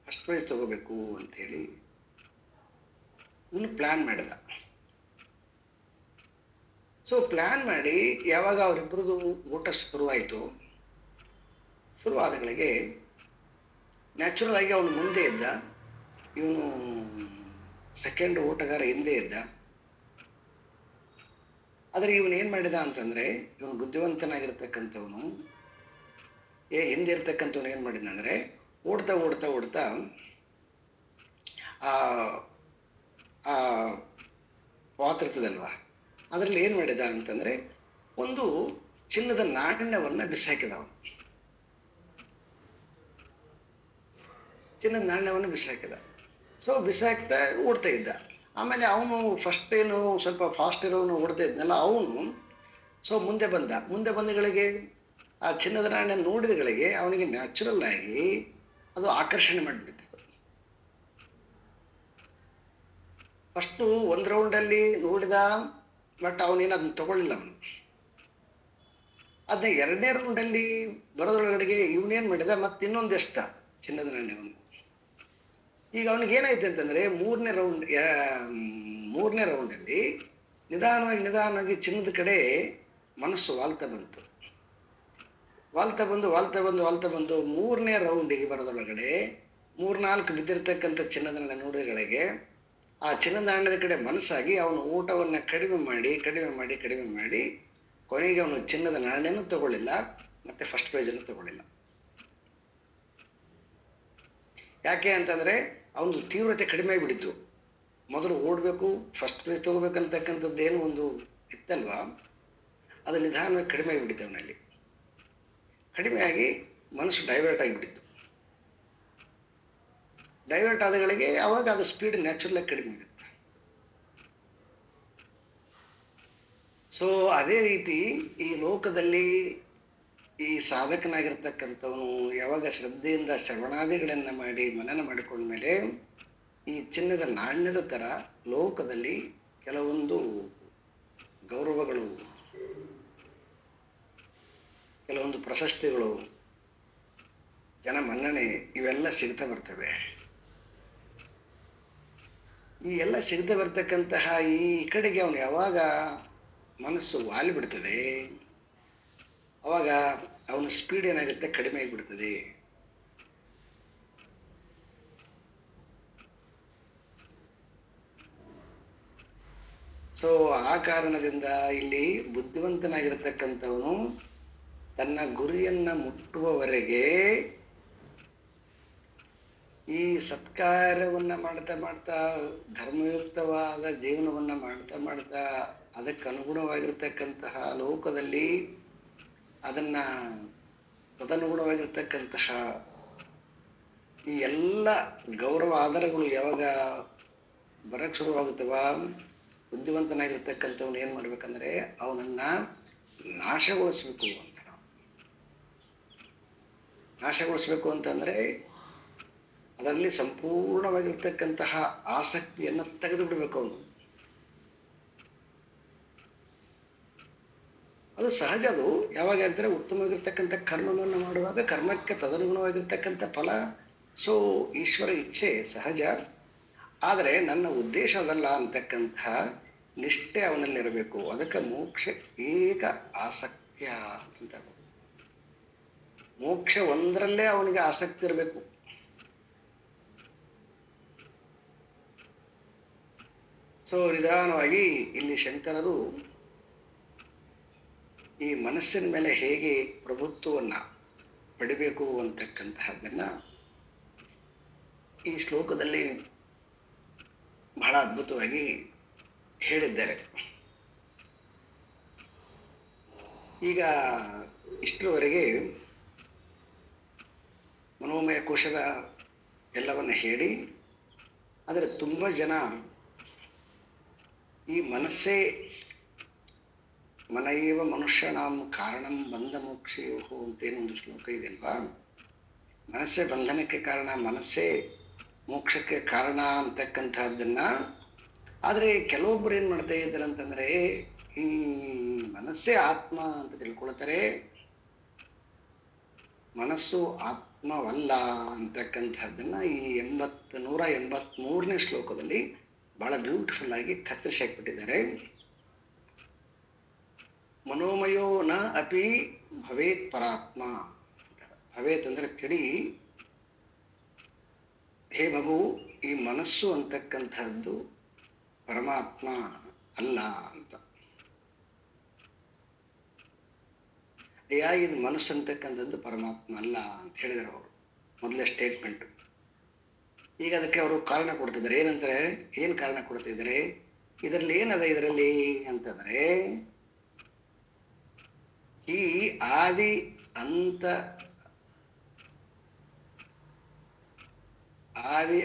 ಫಸ್ಟ್ ಪ್ರೈಸ್ ತಗೋಬೇಕು ಅಂತೇಳಿ ಇವನು ಪ್ಲಾನ್ ಮಾಡಿದ. ಸೊ ಪ್ಲಾನ್ ಮಾಡಿ ಯಾವಾಗ ಅವರಿಬ್ಬರದು ಓಟ ಶುರುವಾದಗಳಿಗೆ ನ್ಯಾಚುರಲ್ ಆಗಿ ಅವನು ಮುಂದೆ ಇದ್ದ, ಇವನು ಸೆಕೆಂಡ್ ಓಟಗಾರ ಹಿಂದೆ ಇದ್ದ. ಆದರೆ ಇವನು ಏನ್ ಮಾಡಿದ ಅಂತಂದ್ರೆ, ಇವನು ಬುದ್ಧಿವಂತನಾಗಿರ್ತಕ್ಕಂಥವನು, ಹಿಂದೆ ಇರ್ತಕ್ಕಂಥವನು ಏನ್ ಮಾಡಿದ ಅಂದ್ರೆ, ಓಡ್ತಾ ಆ ಪಾತ್ರ ಇರ್ತದಲ್ವಾ, ಅದರಲ್ಲಿ ಏನ್ ಮಾಡಿದ ಅಂತಂದ್ರೆ ಒಂದು ಚಿನ್ನದ ನಾಣ್ಯವನ್ನ ಬಿಸಾಕಿದವನು. ಚಿನ್ನದ ನಾಣ್ಯವನ್ನು ಬಿಸಾಕಿದ. ಸೊ ಬಿಸಾಕ್ತಾ ಓಡ್ತಾ ಇದ್ದ. ಆಮೇಲೆ ಅವನು ಫಸ್ಟ್ ಏನು ಸ್ವಲ್ಪ ಫಾಸ್ಟ್ ಇರೋನು ಓಡ್ತಾ ಇದ್ನಲ್ಲ, ಅವನು ಸೊ ಮುಂದೆ ಬಂದಗಳಿಗೆ ಆ ಚಿನ್ನದ ನಾಣ್ಯ ನೋಡಿದಗಳಿಗೆ ಅವನಿಗೆ ನ್ಯಾಚುರಲ್ ಆಗಿ ಅದು ಆಕರ್ಷಣೆ ಮಾಡಿಬಿಡ್ತಿತ್ತು. ಫಸ್ಟು ಒಂದು ರೌಂಡಲ್ಲಿ ನೋಡಿದ, ಬಟ್ ಅವನೇನು ಅದನ್ನ ತಗೊಳ್ಳಿಲ್ಲ. ಅವನು ಅದನ್ನ ಎರಡನೇ ರೌಂಡಲ್ಲಿ ಬರೋದ್ರೊಳಗಡೆಗೆ ಇವನೇನ್ ಮಾಡಿದ ಮತ್ತೆ ಇನ್ನೊಂದು ಎಸ್ತ ಚಿನ್ನದ ನಾಣ್ಯವನ್ನು. ಈಗ ಅವನಿಗೆ ಏನಾಯ್ತು ಅಂತಂದ್ರೆ ಮೂರನೇ ರೌಂಡಲ್ಲಿ ನಿಧಾನವಾಗಿ ಚಿನ್ನದ ಕಡೆ ಮನಸ್ಸು ವಾಲ್ತಾ ಬಂದು ಮೂರನೇ ರೌಂಡಿಗೆ ಬರೋದ್ರೊಳಗಡೆ 3-4 ಬಿದ್ದಿರ್ತಕ್ಕಂಥ ಚಿನ್ನದ ನಾಣ್ಯ ನೋಡಿಗಳಿಗೆ ಆ ಚಿನ್ನದ ನಾಣ್ಯದ ಕಡೆ ಮನಸ್ಸಾಗಿ ಅವನು ಊಟವನ್ನ ಕಡಿಮೆ ಮಾಡಿ ಕೊನೆಗೆ ಅವನು ಚಿನ್ನದ ನಾಣ್ಯನೂ ತಗೊಳ್ಳಿಲ್ಲ, ಮತ್ತೆ ಫಸ್ಟ್ ಪ್ರೈಸ್ ಅನ್ನು ತಗೊಳ್ಳಿಲ್ಲ. ಯಾಕೆ ಅಂತಂದ್ರೆ ಅವನು ತೀವ್ರತೆ ಕಡಿಮೆ ಆಗಿಬಿಟ್ಟಿತ್ತು. ಮೊದಲು ಓಡ್ಬೇಕು, ಫಸ್ಟ್ ಪ್ರೈಸ್ ತಗೋಬೇಕಂತಕ್ಕಂಥದ್ದು ಏನು ಒಂದು ಇತ್ತಲ್ವಾ, ಅದು ನಿಧಾನವಾಗಿ ಕಡಿಮೆ ಆಗಿಬಿಟ್ಟಿತ್ತು ಅವನಲ್ಲಿ. ಕಡಿಮೆಯಾಗಿ ಮನಸ್ಸು ಡೈವರ್ಟ್ ಆಗಿಬಿಟ್ಟಿತ್ತು. ಡೈವರ್ಟ್ ಆದಗಳಿಗೆ ಅವಾಗ ಅದು ಸ್ಪೀಡ್ ನ್ಯಾಚುರಲ್ ಆಗಿ ಕಡಿಮೆ ಆಗುತ್ತೆ. ಸೊ ಅದೇ ರೀತಿ ಈ ಲೋಕದಲ್ಲಿ ಈ ಸಾಧಕನಾಗಿರ್ತಕ್ಕಂಥವನು ಯಾವಾಗ ಶ್ರದ್ಧೆಯಿಂದ ಶ್ರವಣಾದಿಗಳನ್ನ ಮಾಡಿ ಮನನ ಮಾಡಿಕೊಂಡ್ಮೇಲೆ ಈ ಚಿನ್ನದ ನಾಣ್ಯದ ತರ ಲೋಕದಲ್ಲಿ ಕೆಲವೊಂದು ಗೌರವಗಳು, ಕೆಲವೊಂದು ಪ್ರಶಸ್ತಿಗಳು, ಜನ ಮನ್ನಣೆ ಇವೆಲ್ಲ ಸಿಗ್ತಾ ಬರ್ತವೆ. ಈ ಎಲ್ಲ ಸಿಗದೆ ಬರ್ತಕ್ಕಂತಹ ಈ ಕಡೆಗೆ ಅವನು ಯಾವಾಗ ಮನಸ್ಸು ವಾಲಿ ಬಿಡ್ತದೆ, ಅವಾಗ ಅವನ ಸ್ಪೀಡ್ ಏನಾಗುತ್ತೆ, ಕಡಿಮೆ ಆಗಿಬಿಡ್ತದೆ. ಸೊ ಆ ಕಾರಣದಿಂದ ಇಲ್ಲಿ ಬುದ್ಧಿವಂತನಾಗಿರ್ತಕ್ಕಂಥವನು ತನ್ನ ಗುರಿಯನ್ನ ಮುಟ್ಟುವವರೆಗೆ ಈ ಸತ್ಕಾರ್ಯವನ್ನ ಮಾಡ್ತಾ ಧರ್ಮಯುಕ್ತವಾದ ಜೀವನವನ್ನ ಮಾಡ್ತಾ ಅದಕ್ಕೆ ಅನುಗುಣವಾಗಿರ್ತಕ್ಕಂತಹ ಲೋಕದಲ್ಲಿ ಅದನ್ನ ತದನುಗುಣವಾಗಿರ್ತಕ್ಕಂತಹ ಈ ಎಲ್ಲ ಗೌರವ ಆಧಾರಗಳು ಯಾವಾಗ ಬರಕ್ ಶುರುವಾಗುತ್ತವ, ಬುದ್ಧಿವಂತನಾಗಿರ್ತಕ್ಕಂಥವ್ನು ಏನ್ ಮಾಡ್ಬೇಕಂದ್ರೆ ಅವನನ್ನ ನಾಶಗೊಳಿಸ್ಬೇಕು ಅಂತಂದ್ರೆ ಅದರಲ್ಲಿ ಸಂಪೂರ್ಣವಾಗಿರ್ತಕ್ಕಂತಹ ಆಸಕ್ತಿಯನ್ನು ತೆಗೆದು ಬಿಡಬೇಕು ಅವನು. ಅದು ಸಹಜ. ಅದು ಯಾವಾಗ ಅಂದ್ರೆ ಉತ್ತಮವಾಗಿರ್ತಕ್ಕಂಥ ಕರ್ಮವನ್ನು ಮಾಡುವಾಗ ಕರ್ಮಕ್ಕೆ ತದನುಗುಣವಾಗಿರ್ತಕ್ಕಂಥ ಫಲ. ಸೊ ಈಶ್ವರ ಇಚ್ಛೆ ಸಹಜ, ಆದರೆ ನನ್ನ ಉದ್ದೇಶ ಅದಲ್ಲ ಅಂತಕ್ಕಂತಹ ನಿಷ್ಠೆ ಅವನಲ್ಲಿರಬೇಕು. ಅದಕ್ಕೆ ಮೋಕ್ಷ ಏಕ ಆಸಕ್ತಿಯ ಅಂತ, ಮೋಕ್ಷ ಒಂದರಲ್ಲೇ ಅವನಿಗೆ ಆಸಕ್ತಿ ಇರಬೇಕು. ಸೊ ನಿಧಾನವಾಗಿ ಇಲ್ಲಿ ಶಂಕರರು ಈ ಮನಸ್ಸಿನ ಮೇಲೆ ಹೇಗೆ ಪ್ರಭುತ್ವವನ್ನ ಪಡಿಬೇಕು ಅಂತಕ್ಕಂತಹದ್ದನ್ನ ಈ ಶ್ಲೋಕದಲ್ಲಿ ಬಹಳ ಅದ್ಭುತವಾಗಿ ಹೇಳಿದ್ದಾರೆ. ಈಗ ಇಷ್ಟರವರೆಗೆ ಮನೋಮಯ ಕೋಶದ ಎಲ್ಲವನ್ನ ಹೇಳಿ, ಆದರೆ ತುಂಬಾ ಜನ ಈ ಮನಸ್ಸೇ ಮನೈವ ಮನುಷ್ಯನಾಂ ಕಾರಣಂ ಬಂಧ ಮೋಕ್ಷಯೋಹೋ ಅಂತೇನೊಂದು ಶ್ಲೋಕ ಇದೆಯಲ್ವಾ, ಮನಸ್ಸೇ ಬಂಧನಕ್ಕೆ ಕಾರಣ, ಮನಸ್ಸೇ ಮೋಕ್ಷಕ್ಕೆ ಕಾರಣ ಅಂತಕ್ಕಂಥದ್ದನ್ನ. ಆದ್ರೆ ಕೆಲವೊಬ್ರು ಏನ್ ಮಾಡ್ತಾ ಇದ್ದಾರೆ ಅಂತಂದ್ರೆ ಈ ಮನಸ್ಸೇ ಆತ್ಮ ಅಂತ ತಿಳ್ಕೊಳ್ತಾರೆ, ಮನಸ್ಸು ಆತ್ಮವಲ್ಲ ಅಂತಕ್ಕಂಥದ್ದನ್ನ ಈ 183ನೇ ಶ್ಲೋಕದಲ್ಲಿ ಬಹಳ ಬ್ಯೂಟಿಫುಲ್ ಆಗಿ ಕತ್ತರಿಸಿ ಹಾಕ್ಬಿಟ್ಟಿದ್ದಾರೆ. ಮನೋಮಯೋ ನ ಅಪಿ ಭವೇತ್ ಪರಾತ್ಮ. ಭವೇತ್ ಅಂದ್ರೆ ತಿಳಿ, ಹೇ ಮಗು, ಈ ಮನಸ್ಸು ಅಂತಕ್ಕಂಥದ್ದು ಪರಮಾತ್ಮ ಅಲ್ಲ ಅಂತ. ಇದು ಮನಸ್ಸು ಅಂತಕ್ಕಂಥದ್ದು ಪರಮಾತ್ಮ ಅಲ್ಲ ಅಂತ ಹೇಳಿದರು ಅವರು ಮೊದಲೇ ಸ್ಟೇಟ್ಮೆಂಟ್. ಈಗ ಅದಕ್ಕೆ ಅವರು ಕಾರಣ ಕೊಡ್ತಿದ್ದಾರೆ. ಏನಂತಾರೆ, ಏನ್ ಕಾರಣ ಕೊಡ್ತಿದ್ದಾರೆ, ಇದರಲ್ಲಿ ಏನದ ಇದರಲ್ಲಿ ಅಂತಂದ್ರೆ, ಈ ಆದಿ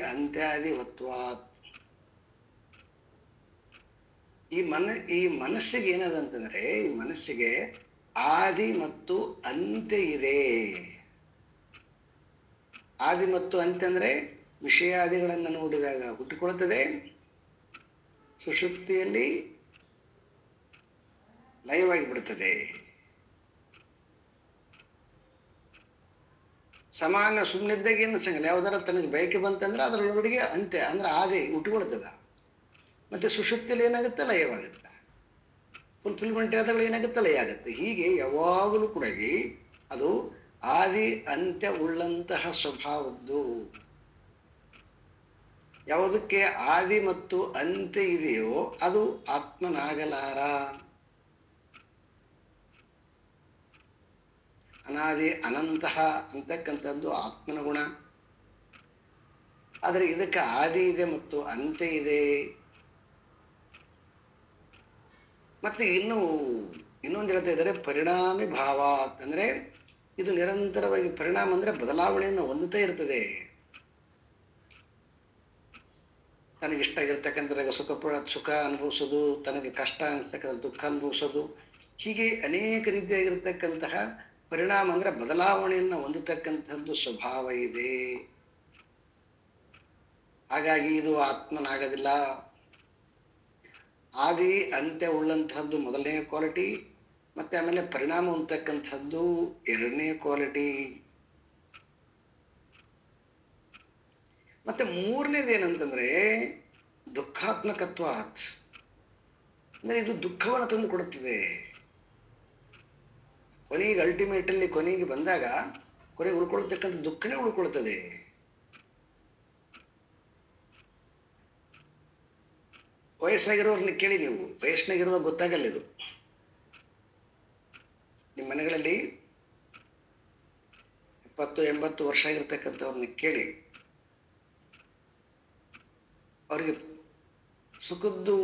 ಅಂತ್ಯಾದಿವತ್ವಾತ್. ಈ ಮನಸ್ಸಿಗೆ ಏನದ ಅಂತಂದ್ರೆ, ಈ ಮನಸ್ಸಿಗೆ ಆದಿ ಮತ್ತು ಅಂತ್ಯ ಇದೆ. ಆದಿ ಮತ್ತು ಅಂತ್ಯ ಅಂದ್ರೆ ವಿಷಯಾದಿಗಳನ್ನ ನೋಡಿದಾಗ ಹುಟ್ಟಿಕೊಳ್ಳುತ್ತದೆ, ಸುಷುಪ್ತಿಯಲ್ಲಿ ಲಯವಾಗಿ ಬಿಡುತ್ತದೆ. ಸಮಾನ ಸುಮ್ಮನಿದ್ದಾಗ ಏನು ಸಂಗಲ್ಲ, ಯಾವ್ದಾರ ತನಗೆ ಬಯಕೆ ಬಂತಂದ್ರೆ ಅದರೊಳಗಡೆಗೆ ಅಂತ್ಯ ಅಂದ್ರೆ ಆದಿ ಉಟ್ಕೊಳ್ತದ. ಮತ್ತೆ ಸುಷುಪ್ತಿಯಲ್ಲಿ ಏನಾಗುತ್ತೆ, ಲಯವಾಗುತ್ತೆ. ಫುಲ್ಫಿಲ್ಮೆಂಟ್ ಆದಗಳು ಏನಾಗುತ್ತೆ, ಲಯ ಆಗುತ್ತೆ. ಹೀಗೆ ಯಾವಾಗಲೂ ಕೂಡ ಅದು ಆದಿ ಅಂತ್ಯ ಉಳ್ಳಂತಹ ಸ್ವಭಾವದ್ದು. ಯಾವುದಕ್ಕೆ ಆದಿ ಮತ್ತು ಅಂತ್ಯ ಇದೆಯೋ ಅದು ಆತ್ಮನಾಗಲಾರ. ಅನಾದಿ ಅನಂತಹ ಅಂತಕ್ಕಂಥದ್ದು ಆತ್ಮನ ಗುಣ. ಆದರೆ ಇದಕ್ಕೆ ಆದಿ ಇದೆ ಮತ್ತು ಅಂತ್ಯ ಇದೆ. ಮತ್ತೆ ಇನ್ನೊಂದು ಹೇಳ್ತಾ ಇದ್ದಾರೆ, ಪರಿಣಾಮಿ ಭಾವ ಅಂತಂದ್ರೆ ಇದು ನಿರಂತರವಾಗಿ ಪರಿಣಾಮ ಅಂದ್ರೆ ಬದಲಾವಣೆಯನ್ನು ಹೊಂದುತ್ತಾ ಇರ್ತದೆ. ತನಗಿಷ್ಟ ಆಗಿರ್ತಕ್ಕಂಥ ಸುಖ ಅನುಭವಿಸೋದು, ತನಗೆ ಕಷ್ಟ ಅನಿಸ್ತಕ್ಕಂಥ ದುಃಖ ಅನುಭವಿಸೋದು, ಹೀಗೆ ಅನೇಕ ರೀತಿಯಾಗಿರ್ತಕ್ಕಂತಹ ಪರಿಣಾಮ ಅಂದ್ರೆ ಬದಲಾವಣೆಯನ್ನು ಹೊಂದತಕ್ಕಂಥದ್ದು ಸ್ವಭಾವ ಇದೆ. ಹಾಗಾಗಿ ಇದು ಆತ್ಮನಾಗೋದಿಲ್ಲ. ಆದಿ ಅಂತ್ಯ ಉಳ್ಳಂತಹದ್ದು ಮೊದಲನೇ ಕ್ವಾಲಿಟಿ, ಮತ್ತೆ ಆಮೇಲೆ ಪರಿಣಾಮ ಹೊಂದತಕ್ಕಂಥದ್ದು ಎರಡನೇ ಕ್ವಾಲಿಟಿ. ಮತ್ತೆ ಮೂರನೇದು ಏನಂತಂದ್ರೆ ದುಃಖಾತ್ಮಕತ್ವಾತ್, ಅಂದ್ರೆ ಇದು ದುಃಖವನ್ನು ತಂದು ಕೊಡುತ್ತದೆ. ಕೊನೆಗೆ ಅಲ್ಟಿಮೇಟಲ್ಲಿ ಕೊನೆಗೆ ಬಂದಾಗ ಕೊನೆಗೆ ಉಳ್ಕೊಳ್ತಕ್ಕಂಥ ದುಃಖನೇ ಉಳ್ಕೊಳ್ತದೆ. ವಯಸ್ಸಾಗಿರೋರ್ನ ಕೇಳಿ, ನೀವು ವಯಸ್ಸಿನಾಗಿರುವ ಗೊತ್ತಾಗಲ್ಲ ಇದು. ನಿಮ್ಮ ಮನೆಗಳಲ್ಲಿ 70-80 ವರ್ಷ ಆಗಿರ್ತಕ್ಕಂಥವ್ರನ್ನ ಕೇಳಿ, ಅವರಿಗೆ ಸುಖದ್ದು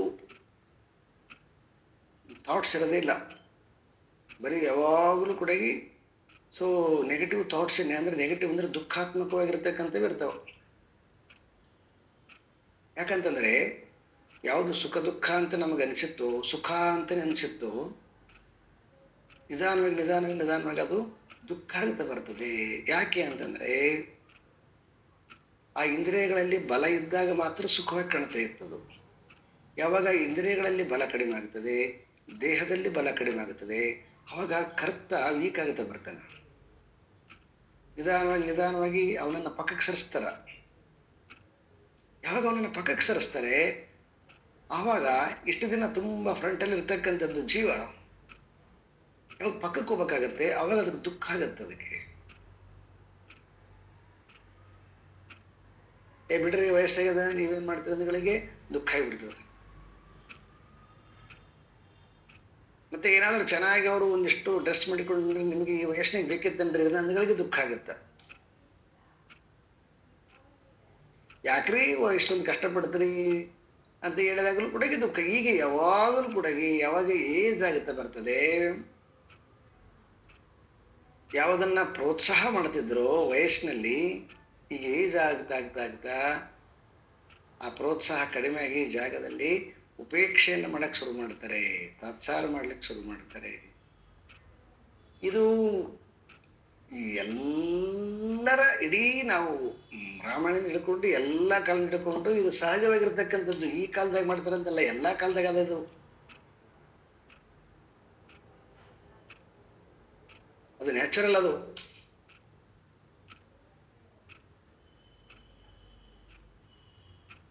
ಥಾಟ್ಸ್ ಇರೋದೇ ಇಲ್ಲ. ಬರೀ ಯಾವಾಗಲೂ ಕೂಡ ನೆಗೆಟಿವ್ ಥಾಟ್ಸ್ ಅಂದ್ರೆ ನೆಗೆಟಿವ್ ಅಂದ್ರೆ ದುಃಖಾತ್ಮಕವಾಗಿರ್ತಕ್ಕಂಥವು ಇರ್ತಾವ. ಯಾಕಂತಂದ್ರೆ ಯಾವುದು ಸುಖ ದುಃಖ ಅಂತ ನಮಗೆ ಅನಿಸುತ್ತೋ, ಸುಖ ಅಂತಾನೆ ಅನಿಸುತ್ತೋ, ನಿಧಾನವಾಗಿ ಅದು ದುಃಖ ಅಂತ ಬರ್ತದೆ. ಯಾಕೆ ಅಂತಂದ್ರೆ ಆ ಇಂದ್ರಿಯಗಳಲ್ಲಿ ಬಲ ಇದ್ದಾಗ ಮಾತ್ರ ಸುಖವಾಗಿ ಕಾಣ್ತಾ ಇರ್ತದೆ. ಯಾವಾಗ ಇಂದ್ರಿಯಗಳಲ್ಲಿ ಬಲ ಕಡಿಮೆ ಆಗ್ತದೆ, ದೇಹದಲ್ಲಿ ಬಲ ಕಡಿಮೆ ಆಗುತ್ತದೆ, ಅವಾಗ ಕರ್ತ ವೀಕ್ ಆಗುತ್ತಾ ಬರ್ತಾನೆ. ನಿಧಾನವಾಗಿ ಅವನನ್ನ ಪಕ್ಕಕ್ಕೆ ಸರಿಸ್ತಾರ. ಯಾವಾಗ ಅವನನ್ನ ಪಕ್ಕಕ್ಕೆ ಸರಿಸ್ತಾರೆ, ಆವಾಗ ಇಷ್ಟು ದಿನ ತುಂಬಾ ಫ್ರಂಟಲ್ಲಿ ಇರ್ತಕ್ಕಂಥದ್ದು ಜೀವ ಯಾವಾಗ ಪಕ್ಕಕ್ಕೆ ಹೋಗ್ಬೇಕಾಗತ್ತೆ, ಅವಾಗ ಅದಕ್ಕೆ ದುಃಖ ಆಗತ್ತೆ. ಅದಕ್ಕೆ ಬಿಡ್ರಿ ವಯಸ್ಸಾಗ್ಯದ ನೀವೇನ್ ಮಾಡ್ತೀರ ಅಂದಗಳಿಗೆ ದುಃಖ ಆಗಿಬಿಡ್ತದೆ. ಮತ್ತೆ ಏನಾದ್ರೂ ಚೆನ್ನಾಗಿ ಅವರು ಒಂದಿಷ್ಟು ಡ್ರೆಸ್ ಮಾಡಿಕೊಂಡ್ರೆ ನಿಮ್ಗೆ ಈ ವಯಸ್ಸಿನಾಗ ಬೇಕಿತ್ತನ್ರಿ ಅಂದಗಳಿಗೆ ದುಃಖ ಆಗುತ್ತೆ. ಯಾಕ್ರಿ ಇಷ್ಟೊಂದು ಕಷ್ಟಪಡ್ತೀರಿ ಅಂತ ಹೇಳಿದಾಗಲೂ ಕೂಡ ದುಃಖ. ಹೀಗೆ ಯಾವಾಗಲೂ ಕೂಡ ಯಾವಾಗ ಏಜ್ ಆಗುತ್ತಾ ಬರ್ತದೆ, ಯಾವುದನ್ನ ಪ್ರೋತ್ಸಾಹ ಮಾಡ್ತಿದ್ರು ವಯಸ್ಸಿನಲ್ಲಿ, ಈಗ ಏಜ್ ಆಗ್ತಾ ಆ ಪ್ರೋತ್ಸಾಹ ಕಡಿಮೆ ಆಗಿ ಜಾಗದಲ್ಲಿ ಉಪೇಕ್ಷೆಯನ್ನು ಮಾಡಕ್ ಶುರು ಮಾಡ್ತಾರೆ, ತಾತ್ಸಾರ ಮಾಡ್ಲಿಕ್ಕೆ ಶುರು ಮಾಡ್ತಾರೆ. ಇದು ಎಲ್ಲರ ಇಡೀ ನಾವು ರಾಮಾಯಣ ಹಿಡ್ಕೊಂಡು ಎಲ್ಲಾ ಕಾಲ ಹಿಡ್ಕೊಂಡು ಇದು ಸಹಜವಾಗಿರ್ತಕ್ಕಂಥದ್ದು. ಈ ಕಾಲದಾಗ ಮಾಡ್ತಾರಂತಲ್ಲ, ಎಲ್ಲಾ ಕಾಲದಾಗ ಅದು ನ್ಯಾಚುರಲ್. ಅದು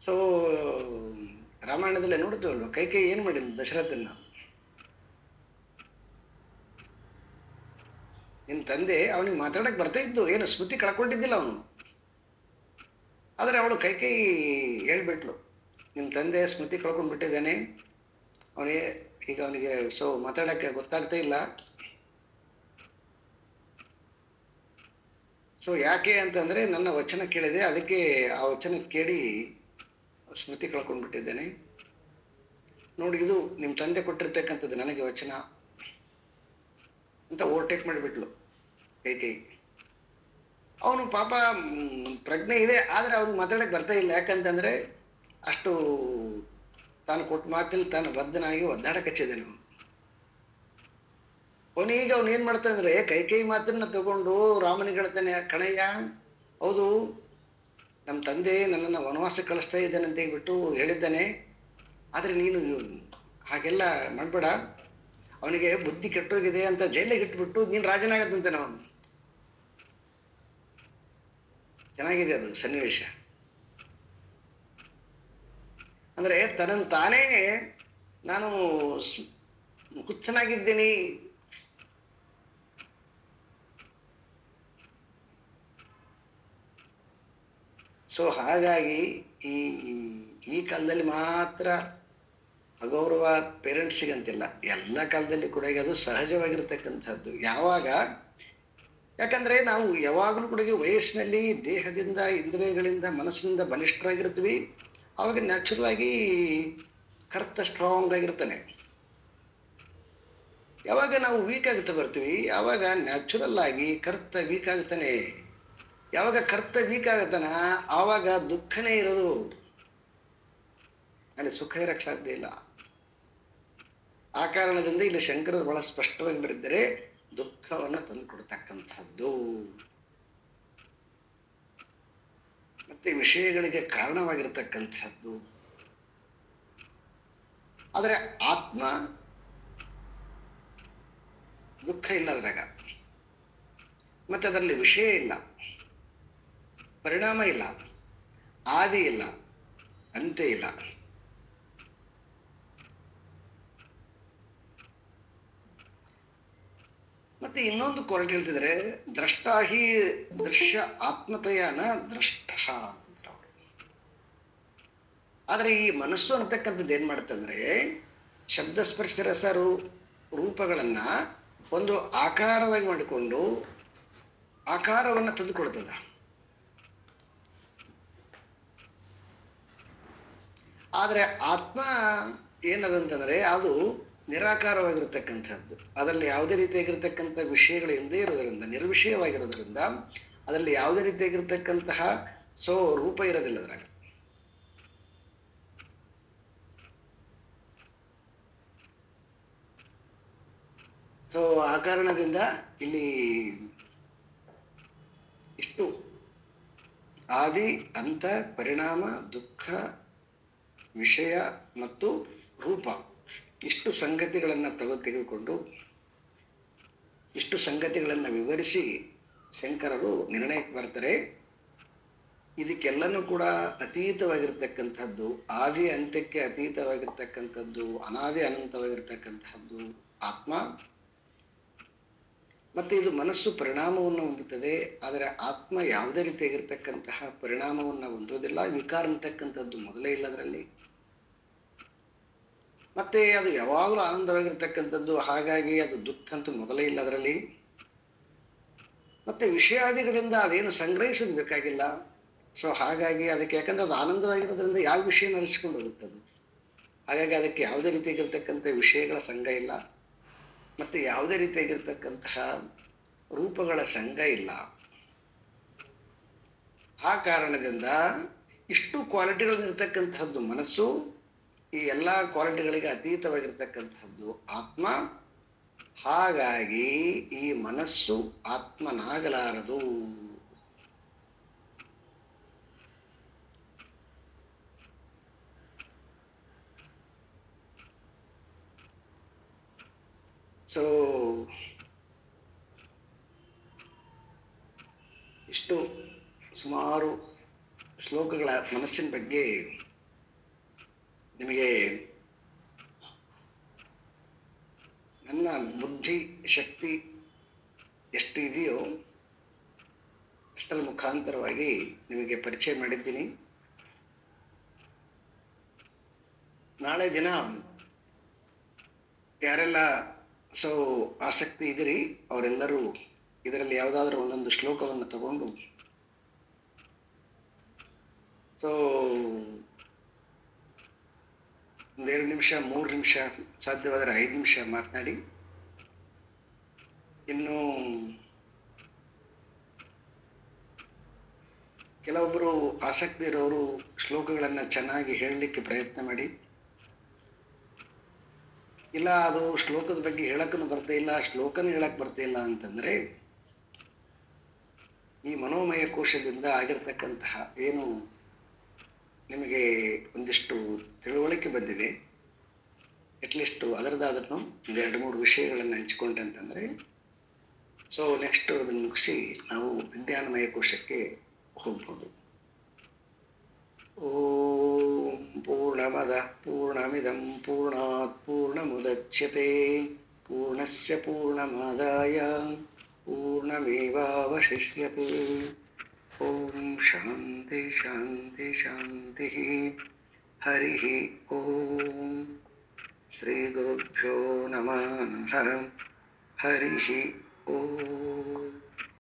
ಸೊ ರಾಮಾಯಣದಲ್ಲೇ ನೋಡ್ತೀವಲ್ವ, ಕೈಕೈ ಏನ್ ಮಾಡಿದ್ಲು ದಶರಥನ. ನಿಮ್ ತಂದೆ ಅವನಿಗೆ ಮಾತಾಡಕ್ ಬರ್ತಾ ಇದ್ದು, ಏನು ಸ್ಮೃತಿ ಕಳ್ಕೊಂಡಿದ್ದಿಲ್ಲ ಅವನು. ಆದ್ರೆ ಅವಳು ಕೈಕೈ ಹೇಳ್ಬಿಟ್ಲು, ನಿಮ್ ತಂದೆ ಸ್ಮೃತಿ ಕಳ್ಕೊಂಡ್ಬಿಟ್ಟಿದ್ದಾನೆ, ಅವನಿಗೆ ಸೊ ಮಾತಾಡಕ್ಕೆ ಗೊತ್ತಾಗ್ತಾ ಇಲ್ಲ. ಸೊ ಯಾಕೆ ಅಂತಂದ್ರೆ ನನ್ನ ವಚನ ಕೇಳಿದೆ, ಅದಕ್ಕೆ ಆ ವಚನ ಕೇಳಿ ಸ್ಮೃತಿ ಕಳ್ಕೊಂಡ್ಬಿಟ್ಟಿದ್ದೇನೆ. ನೋಡಿ, ಇದು ನಿಮ್ ತಂದೆ ಕೊಟ್ಟಿರ್ತಕ್ಕಂಥದ್ದು ನನಗೆ ವಚನ ಅಂತ ಓವರ್ಟೇಕ್ ಮಾಡಿಬಿಟ್ಲು ಕೈಕೈ. ಅವನು ಪಾಪ ಪ್ರಜ್ಞೆ ಇದೆ, ಆದ್ರೆ ಅವ್ನಿಗೆ ಮಾತಾಡಕ್ ಬರ್ತಾ ಇಲ್ಲ. ಯಾಕಂತಂದ್ರೆ ಅಷ್ಟು ತಾನು ಕೊಟ್ಟ ಮಾತಲ್ಲಿ ತಾನು ಬದ್ಧನಾಗಿ ಒದ್ದಾಡಕ್ ಹಚ್ಚಿದ್ದಾನೆ ಅವನು. ಅವನೀಗ ಅವ್ನು ಏನ್ ಮಾಡ್ತಾನೆ ಅಂದ್ರೆ ಕೈಕೈ ಮಾತನ್ನ ತಗೊಂಡು ರಾಮನಿಗೆ ಹೇಳ್ತಾನೆ, ಕಣಯ್ಯ ಹೌದು ನಮ್ಮ ತಂದೆ ನನ್ನನ್ನು ವನವಾಸ ಕಳಿಸ್ತಾ ಇದ್ದಾನೆ ಅಂತ ಹೇಳ್ಬಿಟ್ಟು ಹೇಳಿದ್ದಾನೆ, ಆದ್ರೆ ನೀನು ಹಾಗೆಲ್ಲ ಮಾಡ್ಬೇಡ, ಅವನಿಗೆ ಬುದ್ಧಿ ಕೆಟ್ಟೋಗಿದೆ ಅಂತ ಜೈಲಿಗೆ ಇಟ್ಬಿಟ್ಟು ನೀನ್ ರಾಜನಾಗತ್ತಂತಾನೆ ಅವನು. ಚೆನ್ನಾಗಿದೆ ಅದು ಸನ್ನಿವೇಶ. ಅಂದ್ರೆ ತನ್ನನ್ನು ತಾನೇ ನಾನು ಹುಚ್ಚನಾಗಿದ್ದೀನಿ, ಸೊ ಹಾಗಾಗಿ ಈ ಈ ಕಾಲದಲ್ಲಿ ಮಾತ್ರ ಅಗೌರವ ಪೇರೆಂಟ್ಸಿಗಂತಿಲ್ಲ, ಎಲ್ಲ ಕಾಲದಲ್ಲಿ ಕೂಡ ಅದು ಸಹಜವಾಗಿರ್ತಕ್ಕಂಥದ್ದು. ಯಾವಾಗ, ಯಾಕಂದ್ರೆ ನಾವು ಯಾವಾಗಲೂ ಕೂಡ ವಯಸ್ಸಿನಲ್ಲಿ ದೇಹದಿಂದ, ಇಂದ್ರಿಯಗಳಿಂದ, ಮನಸ್ಸಿನಿಂದ ಬಲಿಷ್ಠರಾಗಿರ್ತೀವಿ. ಆವಾಗ ನ್ಯಾಚುರಲ್ ಆಗಿ ಕರ್ತ ಸ್ಟ್ರಾಂಗ್ ಆಗಿರ್ತಾನೆ. ಯಾವಾಗ ನಾವು ವೀಕ್ ಆಗ್ತಾ ಬರ್ತೀವಿ ಆವಾಗ ನ್ಯಾಚುರಲ್ ಆಗಿ ಕರ್ತ ವೀಕ್ ಆಗ್ತಾನೆ. ಯಾವಾಗ ಕರ್ತ ವೀಕ್ ಆಗತ್ತಾನ ಆವಾಗ ದುಃಖನೇ ಇರೋದು, ಅಲ್ಲಿ ಸುಖ ಇರಕ್ಕೆ ಸಾಧ್ಯ ಇಲ್ಲ. ಆ ಕಾರಣದಿಂದ ಇಲ್ಲಿ ಶಂಕರರು ಬಹಳ ಸ್ಪಷ್ಟವಾಗಿ ಬರೆದಿದ್ದಾರೆ, ದುಃಖವನ್ನ ತಂದುಕೊಡ್ತಕ್ಕಂಥದ್ದು ಮತ್ತೆ ವಿಷಯಗಳಿಗೆ ಕಾರಣವಾಗಿರ್ತಕ್ಕಂಥದ್ದು. ಆದರೆ ಆತ್ಮ ದುಃಖ ಇಲ್ಲ ಅದ್ರಾಗ, ಮತ್ತೆ ಅದರಲ್ಲಿ ವಿಷಯ ಇಲ್ಲ, ಪರಿಣಾಮ ಇಲ್ಲ, ಆದಿ ಇಲ್ಲ, ಅಂತ್ಯ ಇಲ್ಲ. ಮತ್ತೆ ಇನ್ನೊಂದು ಕ್ವಾಲಿಟಿ ಹೇಳ್ತಿದ್ರೆ, ದ್ರಷ್ಟಾಹಿ ದೃಶ್ಯ ಆತ್ಮತೆಯನ ದ್ರಷ್ಟ ಅಂತಂದ್ರೆ ಅವರು. ಆದ್ರೆ ಈ ಮನಸ್ಸು ಅಂತಕ್ಕಂಥದ್ದು ಏನ್ ಮಾಡುತ್ತಂದ್ರೆ, ಶಬ್ದ ಸ್ಪರ್ಶ ರಸ ರೂಪಗಳನ್ನ ಒಂದು ಆಕಾರವಾಗಿ ಮಾಡಿಕೊಂಡು ಆಕಾರವನ್ನ ತಂದುಕೊಡ್ತದ. ಆದ್ರೆ ಆತ್ಮ ಏನದಂತಂದ್ರೆ ಅದು ನಿರಾಕಾರವಾಗಿರ್ತಕ್ಕಂಥದ್ದು. ಅದರಲ್ಲಿ ಯಾವುದೇ ರೀತಿಯಾಗಿರ್ತಕ್ಕಂಥ ವಿಷಯಗಳು ಇಲ್ಲದೆ ಇರೋದ್ರಿಂದ, ನಿರ್ವಿಷಯವಾಗಿರೋದ್ರಿಂದ ಅದರಲ್ಲಿ ಯಾವುದೇ ರೀತಿಯಾಗಿರ್ತಕ್ಕಂತಹ ರೂಪ ಇರೋದಿಲ್ಲ ಅದ್ರಾಗ. ಸೊ ಆ ಕಾರಣದಿಂದ ಇಲ್ಲಿ ಇಷ್ಟು ಆದಿ, ಅಂತ, ಪರಿಣಾಮ, ದುಃಖ, ವಿಷಯ ಮತ್ತು ರೂಪ, ಇಷ್ಟು ಸಂಗತಿಗಳನ್ನ ತೆಗೆದುಕೊಂಡು ಇಷ್ಟು ಸಂಗತಿಗಳನ್ನ ವಿವರಿಸಿ ಶಂಕರರು ನಿರ್ಣಯಕ್ಕೆ ಬರ್ತಾರೆ. ಇದಕ್ಕೆಲ್ಲನೂ ಕೂಡ ಅತೀತವಾಗಿರ್ತಕ್ಕಂಥದ್ದು, ಆದಿ ಅಂತ್ಯಕ್ಕೆ ಅತೀತವಾಗಿರ್ತಕ್ಕಂಥದ್ದು, ಅನಾದಿ ಅನಂತವಾಗಿರ್ತಕ್ಕಂಥದ್ದು ಆತ್ಮ. ಮತ್ತೆ ಇದು ಮನಸ್ಸು ಪರಿಣಾಮವನ್ನು ಹೊಂದುತ್ತದೆ, ಆದರೆ ಆತ್ಮ ಯಾವುದೇ ರೀತಿಯಾಗಿರ್ತಕ್ಕಂತಹ ಪರಿಣಾಮವನ್ನು ಹೊಂದೋದಿಲ್ಲ. ವಿಕಾರ ಅಂತಕ್ಕಂಥದ್ದು ಮೊದಲೇ ಇಲ್ಲ ಅದರಲ್ಲಿ. ಮತ್ತೆ ಅದು ಯಾವಾಗಲೂ ಆನಂದವಾಗಿರ್ತಕ್ಕಂಥದ್ದು, ಹಾಗಾಗಿ ಅದು ದುಃಖ ಅಂತೂ ಮೊದಲೇ ಇಲ್ಲ ಅದರಲ್ಲಿ. ಮತ್ತೆ ವಿಷಯಾದಿಗಳಿಂದ ಅದೇನು ಸಂಗ್ರಹಿಸೋದು ಬೇಕಾಗಿಲ್ಲ. ಸೊ ಹಾಗಾಗಿ ಅದಕ್ಕೆ, ಯಾಕಂದ್ರೆ ಅದು ಆನಂದವಾಗಿರೋದ್ರಿಂದ ಯಾವ ವಿಷಯನ ಅರಿಸ್ಕೊಂಡು ಹೋಗುತ್ತದು. ಹಾಗಾಗಿ ಅದಕ್ಕೆ ಯಾವುದೇ ರೀತಿಯಾಗಿರ್ತಕ್ಕಂಥ ವಿಷಯಗಳ ಸಂಘ ಇಲ್ಲ, ಮತ್ತೆ ಯಾವುದೇ ರೀತಿಯಾಗಿರ್ತಕ್ಕಂತಹ ರೂಪಗಳ ಸಂಘ ಇಲ್ಲ. ಆ ಕಾರಣದಿಂದ ಇಷ್ಟು ಕ್ವಾಲಿಟಿಗಳಿರ್ತಕ್ಕಂಥದ್ದು ಮನಸ್ಸು, ಈ ಎಲ್ಲ ಕ್ವಾಲಿಟಿಗಳಿಗೆ ಅತೀತವಾಗಿರ್ತಕ್ಕಂಥದ್ದು ಆತ್ಮ. ಹಾಗಾಗಿ ಈ ಮನಸ್ಸು ಆತ್ಮನಾಗಲಾರದು. ಸೊ ಇಷ್ಟು ಸುಮಾರು ಶ್ಲೋಕಗಳ ಮನಸ್ಸಿನ ಬಗ್ಗೆ ನಿಮಗೆ ನನ್ನ ಬುದ್ಧಿ ಶಕ್ತಿ ಎಷ್ಟು ಇದೆಯೋ ಅಷ್ಟರ ಮುಖಾಂತರವಾಗಿ ನಿಮಗೆ ಪರಿಚಯ ಮಾಡಿದ್ದೀನಿ. ನಾಳೆ ದಿನ ಯಾರೆಲ್ಲ ಆಸಕ್ತಿ ಇದಿರಿ ಅವರೆಲ್ಲರೂ ಇದರಲ್ಲಿ ಯಾವುದಾದ್ರೂ ಒಂದೊಂದು ಶ್ಲೋಕವನ್ನು ತಗೊಂಡು ಒಂದೆರಡು ನಿಮಿಷ, 3 ನಿಮಿಷ, ಸಾಧ್ಯವಾದರೆ 5 ನಿಮಿಷ ಮಾತನಾಡಿ. ಇನ್ನು ಕೆಲವೊಬ್ಬರು ಆಸಕ್ತಿ ಇರೋರು ಶ್ಲೋಕಗಳನ್ನ ಚೆನ್ನಾಗಿ ಹೇಳಲಿಕ್ಕೆ ಪ್ರಯತ್ನ ಮಾಡಿ. ಇಲ್ಲ ಅದು ಶ್ಲೋಕದ ಬಗ್ಗೆ ಹೇಳಕ್ಕೂ ಬರ್ತಾ ಇಲ್ಲ, ಶ್ಲೋಕನೂ ಹೇಳಕ್ ಬರ್ತಾ ಇಲ್ಲ ಅಂತಂದ್ರೆ, ಈ ಮನೋಮಯ ಕೋಶದಿಂದ ಆಗಿರ್ತಕ್ಕಂತಹ ಏನು ನಿಮಗೆ ಒಂದಿಷ್ಟು ತಿಳುವಳಿಕೆ ಬಂದಿದೆ, ಅಟ್ಲೀಸ್ಟ್ ಅದರದಾದ್ರೂ ಒಂದು 2-3 ವಿಷಯಗಳನ್ನು ಹಂಚಿಕೊಂಡೆ ಅಂತಂದ್ರೆ, ನೆಕ್ಸ್ಟ್ ಅದನ್ನು ಮುಗಿಸಿ ನಾವು ವಿಜ್ಞಾನಮಯ ಕೋಶಕ್ಕೆ ಹೋಗ್ಬೋದು. ಓಂ ಪೂರ್ಣಮದ ಪೂರ್ಣಮಿದಂ ಪೂರ್ಣಾತ್ ಪೂರ್ಣಮುದಚ್ಯತೆ ಪೂರ್ಣಸ್ಯ ಪೂರ್ಣಮಾದಾಯ ಪೂರ್ಣಮೇವಾವಶಿಷ್ಯತೆ. ಓಂ ಶಾಂತಿ ಶಾಂತಿ ಶಾಂತಿ. ಹರಿ ಓಂ. ಶ್ರೀ ಗುರುಭ್ಯೋ ನಮಃ. ಹರಿ ಓಂ.